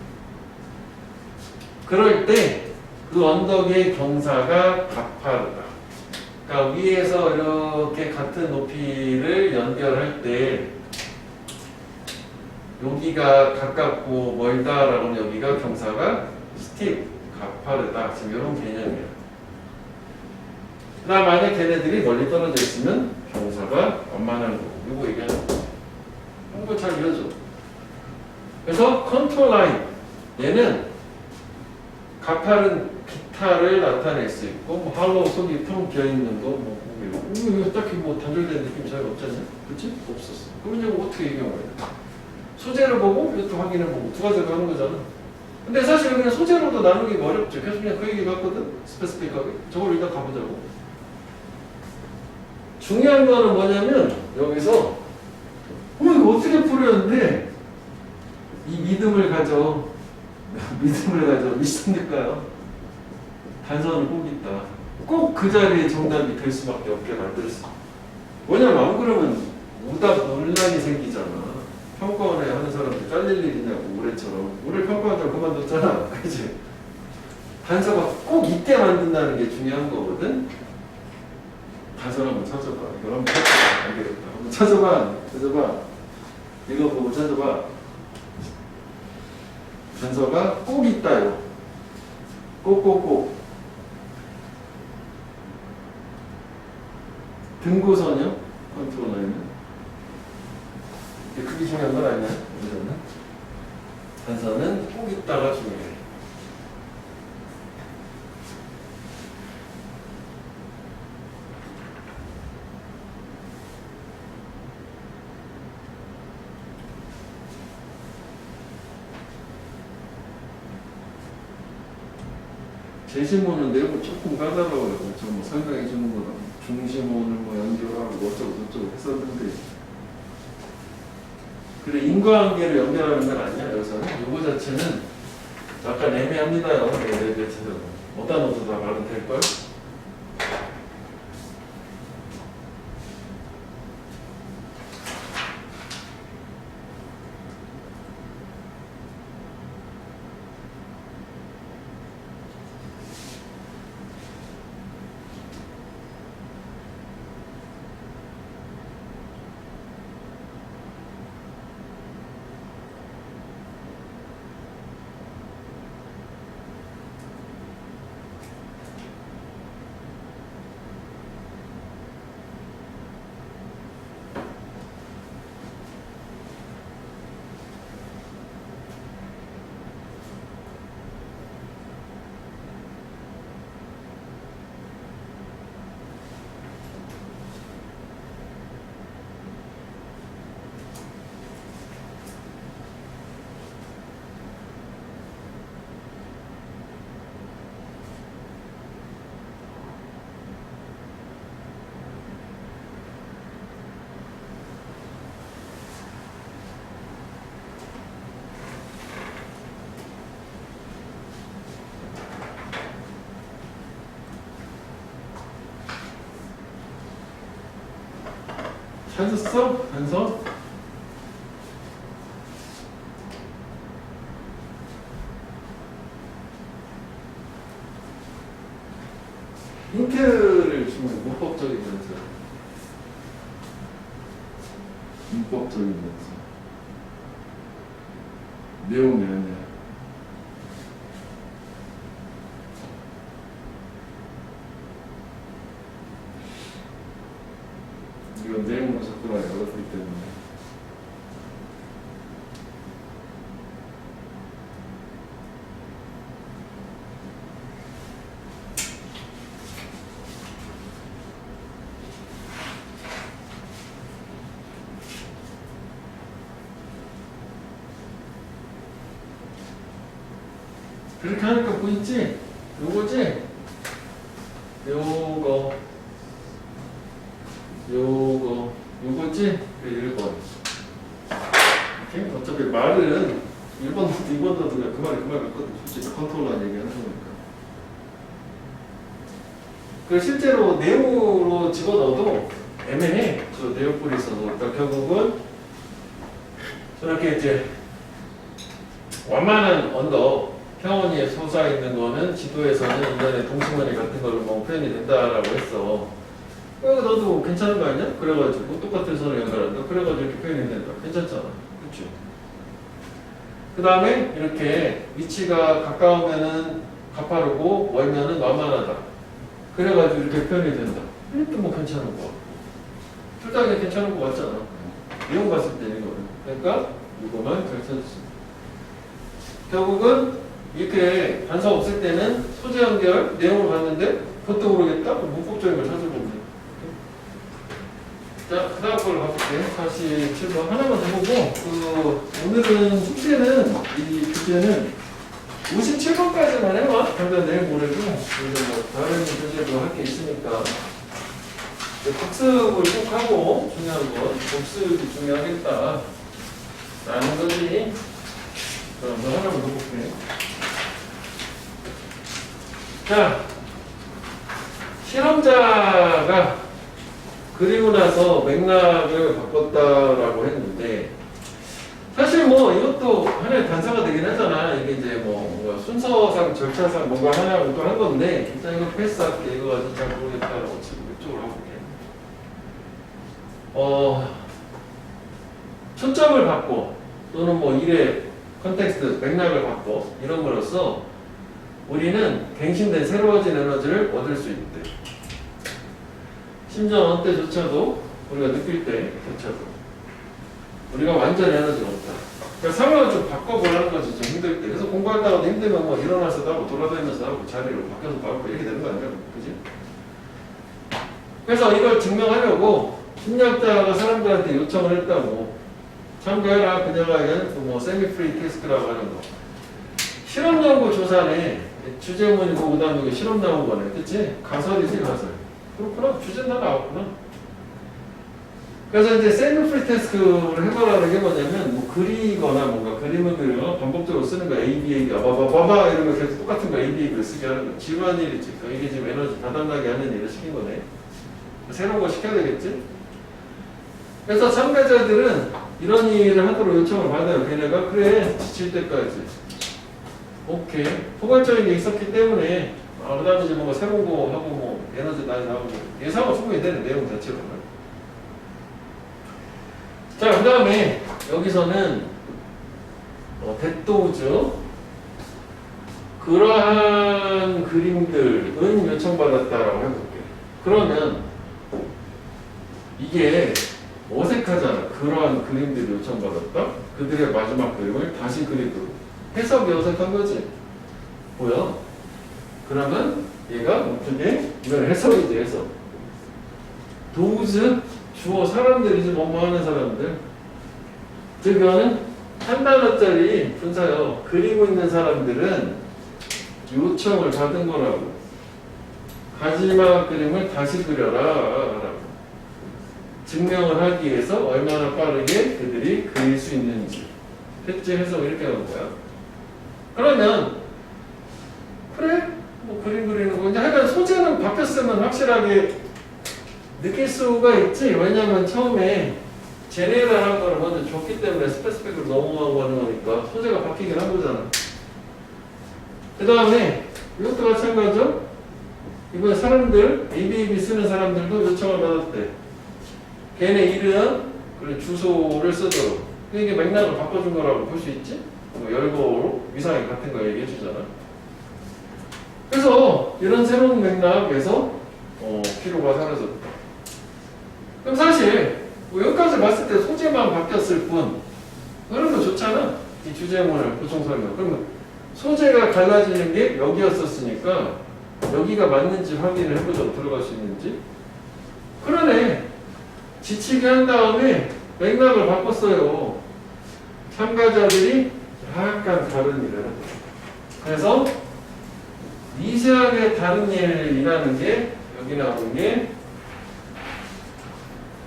그럴 때 그 언덕의 경사가 가파르다. 그러니까 위에서 이렇게 같은 높이를 연결할 때 여기가 가깝고 멀다라고 하면 여기가 경사가 스팁, 가파르다. 지금 이런 개념이야. 그 다음 만약 걔네들이 멀리 떨어져 있으면 경사가 완만한 거고. 이거 얘기하는 거. 이거 잘 이어줘. 그래서 컨트롤 라인. 얘는 가파른 기타를 나타낼 수 있고, 뭐 할로우 속이 텅 비어있는 거, 뭐 이거 딱히 뭐 단절된 느낌이 잘 없잖아요. 그치? 없었어. 그럼 이거 어떻게 얘기한 거야? 소재를 보고 이것도 확인해보고 두 가지로 하는 거잖아. 근데 사실 그냥 소재로도 나누기 어렵죠. 계속 그냥 그 얘기 같거든. 스페시픽하게. 저걸 일단 가보자고. 중요한 거는 뭐냐면 여기서 이거 어떻게 풀었는데 이 믿음을 가져. 믿음을 가져. 믿습니까요? 단서는 꼭 있다. 꼭 그 자리에 정답이 될 수밖에 없게 만들었어. 왜냐면 안 그러면 오답 논란이 생기잖아. 평가원에 하는 사람들 잘릴 일 있냐고, 올해처럼. 올해 평가원장 그만뒀잖아. 그치? 단서가 꼭 있게 만든다는 게 중요한 거거든? 단서를 한번 찾아봐. 이걸 한번 찾아봐. 알겠다. 한번 찾아봐. 찾아봐. 이거 보고 찾아봐. 단서가 꼭 있다요. 꼭꼭꼭. 등고선이요? 컨트롤 라인은. 그게 중요한 건 아니야. 단서는 꼭 있다가 중요해. 제시문은 내용을 조금 까다로워요. 뭐 설명해 주는 거다. 중심원을 뭐 연결하고 어쩌고 저쩌고 했었는데. 그래, 인과관계를 연결하는 건 아니야, 여기서는. 요거 자체는 약간 애매합니다요. 네, 자체는. 어디다 넣어도 다 말은 될걸? 찾았어? 한서? 힌트를 주면 문법적인 연습. 문법적인 연습. 내용이 아니야. 이건 내용으로 접근하기 어렵기 때문에. 그렇게 하니까 보이지? 요거지? 요거지? 그 1번. 이렇게? 어차피 말은 1번도 2번도 그냥 그 말이 같거든. 솔직히 컨트롤한 얘기 하는 거니까. 그 실제로 내용으로 집어넣어도 애매해. 저 내용뿔이 있어서. 그러니까 결국은 저렇게 이제 완만한 언덕, 평원위에 솟아있는 거는 지도에서는 인간의 동심원리 같은 걸로 뭐 표현이 된다라고 했어. 너도 괜찮은 거 아니야? 그래가지고 똑같은 선을 연결한다. 그래가지고 이렇게 표현이 된다. 괜찮잖아. 그치? 그 다음에 이렇게 위치가 가까우면은 가파르고 멀면은 완만하다. 그래가지고 이렇게 표현이 된다. 이것도 뭐 괜찮은 거 같고. 둘 다 괜찮은 거 같잖아. 내용 봤을 때 이거는. 그러니까 이거만 잘 찾았습니다. 결국은 이렇게 단서 없을 때는 소재 연결, 내용을 봤는데 그것도 모르겠다? 그럼 문법적인 걸 찾아보면 돼. 자, 그 다음 걸로 가볼게. 47번 하나만 더 보고, 오늘은 숙제는, 이 주제는 57번까지만 해봐. 그러면 내일 모레도, 뭐 다른 주제도 할 게 있으니까. 복습을 꼭 하고, 중요한 건, 복습이 중요하겠다. 라는 거지. 그럼 하나만 더 볼게. 자, 실험자가 그리고 나서 맥락을 바꿨다라고 했는데, 사실 뭐 이것도 하나의 단서가 되긴 하잖아. 이게 이제 뭐 순서상, 절차상 뭔가 하나를 또 한 건데, 일단 이거 패스할게. 이거 아직 잘 모르겠다라고 치고 이쪽으로 가볼게. 초점을 바꿔, 또는 뭐 일의 컨텍스트, 맥락을 바꿔, 이런 거로써 우리는 갱신된 새로워진 에너지를 얻을 수 있대. 심지어 어느 때조차도, 우리가 느낄 때조차도 우리가 완전 에너지가 없다. 그러니까 상황을 좀 바꿔보라는 거지, 좀 힘들 때. 그래서 공부하다가 힘들면 뭐 일어나서도 하고 돌아다니면서 하고 자리를 바뀌어서 하고 이렇게 되는 거 아니야? 그지? 그래서 이걸 증명하려고 심리학자가 사람들한테 요청을 했다고. 참고해라. 그녀가 얘기하는 뭐 세미프리 테스트라고 하는 거. 실험 연구 조사네. 주제문이고 그 다음에 실험 나온 거네. 그치? 가설이지, 가설. 그렇구나. 주제는 다 나왔구나. 그래서 이제 세미프리 테스트를 해보라는 게 뭐냐면, 뭐 그리거나 뭔가 그림을 그리거나 반복적으로 쓰는 거 A, B, A, B, 아바바바바 이러면 계속 똑같은 거 A, B, A, B를 쓰게 하는 거. 지루한 일이지. 이게 지금 에너지 다단하게 하는 일을 시킨 거네. 새로운 거 시켜야 되겠지? 그래서 참가자들은 이런 일을 하도록 요청을 받아요. 걔네가 그래 지칠 때까지. 오케이. 포괄적인 게 있었기 때문에 그 다음에 이제 뭔가 새로운 거 하고 뭐 에너지 많이 나오고 예상은 충분히 되는 내용 자체로는. 자, 그 다음에 여기서는 데토우즈 그러한 그림들은 요청받았다라고 해볼게. 그러면 이게 어색하잖아. 그러한 그림들이 요청받았다? 그들의 마지막 그림을 다시 그리도록. 해석이 어색한 거지. 보여? 그러면 얘가 어떻게? 이건 해석이지, 해석. 도우즈, 주어 사람들이지, 뭐뭐 하는 사람들. 즉, 이거는 한 단어짜리 분사요. 그리고 있는 사람들은 요청을 받은 거라고. 마지막 그림을 다시 그려라. 라고. 증명을 하기 위해서 얼마나 빠르게 그들이 그릴 수 있는지. 실제 해석을 이렇게 하는 거야. 그러면, 그래? 뭐 그림 그리는 거. 이제 하여간 소재는 바뀌었으면 확실하게 느낄 수가 있지. 왜냐면 처음에 제네럴한 거를 먼저 줬기 때문에 스페시픽으로 넘어가고 하는 거니까 소재가 바뀌긴 한 거잖아. 그 다음에 이것도 마찬가지죠. 이번에 사람들, ABAB 쓰는 사람들도 요청을 받았대. 걔네 이름, 그리고 주소를 쓰도록. 이게 맥락을 바꿔준 거라고 볼 수 있지? 뭐 열거로 위상이 같은 거 얘기해 주잖아. 그래서 이런 새로운 맥락에서 필요가 사라졌다. 그럼 사실 뭐 여기까지 봤을 때 소재만 바뀌었을 뿐 그런 거 좋잖아. 이 주제문을 보충 설명. 그러면 소재가 갈라지는 게 여기였었으니까 여기가 맞는지 확인을 해보자고 들어갈 수 있는지. 그러네. 지치게 한 다음에 맥락을 바꿨어요. 참가자들이 약간 다른 일을. 그래서 미세하게 다른 일이라는 게 여기 나오는 게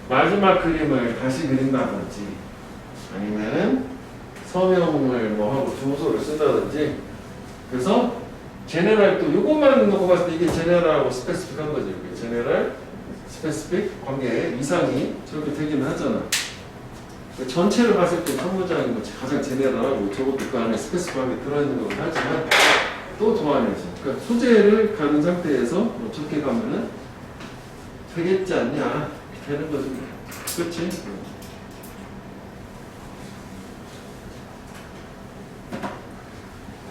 마지막 그림을 다시 그린다든지 아니면 서명을 뭐 하고 주소를 쓴다든지. 그래서 제네럴 또 이것만 놓고 봤을 때 이게 제네럴하고 스페시픽한 거지. 이게 제네럴, 스페시픽 관계 이상이 저렇게 되기는 하잖아. 전체를 봤을 때 첫 문장인 거 가장 제네럴하고 저것도 그 안에 스페시픽하게 들어있는 거긴 하지만 또 도안해서 그러니까 소재를 가른 상태에서 어떻게 가면은 되겠지 않냐 되는 거지. 그렇지?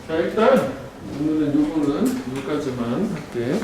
자 일단 오늘은 요거는 여기까지만 할게.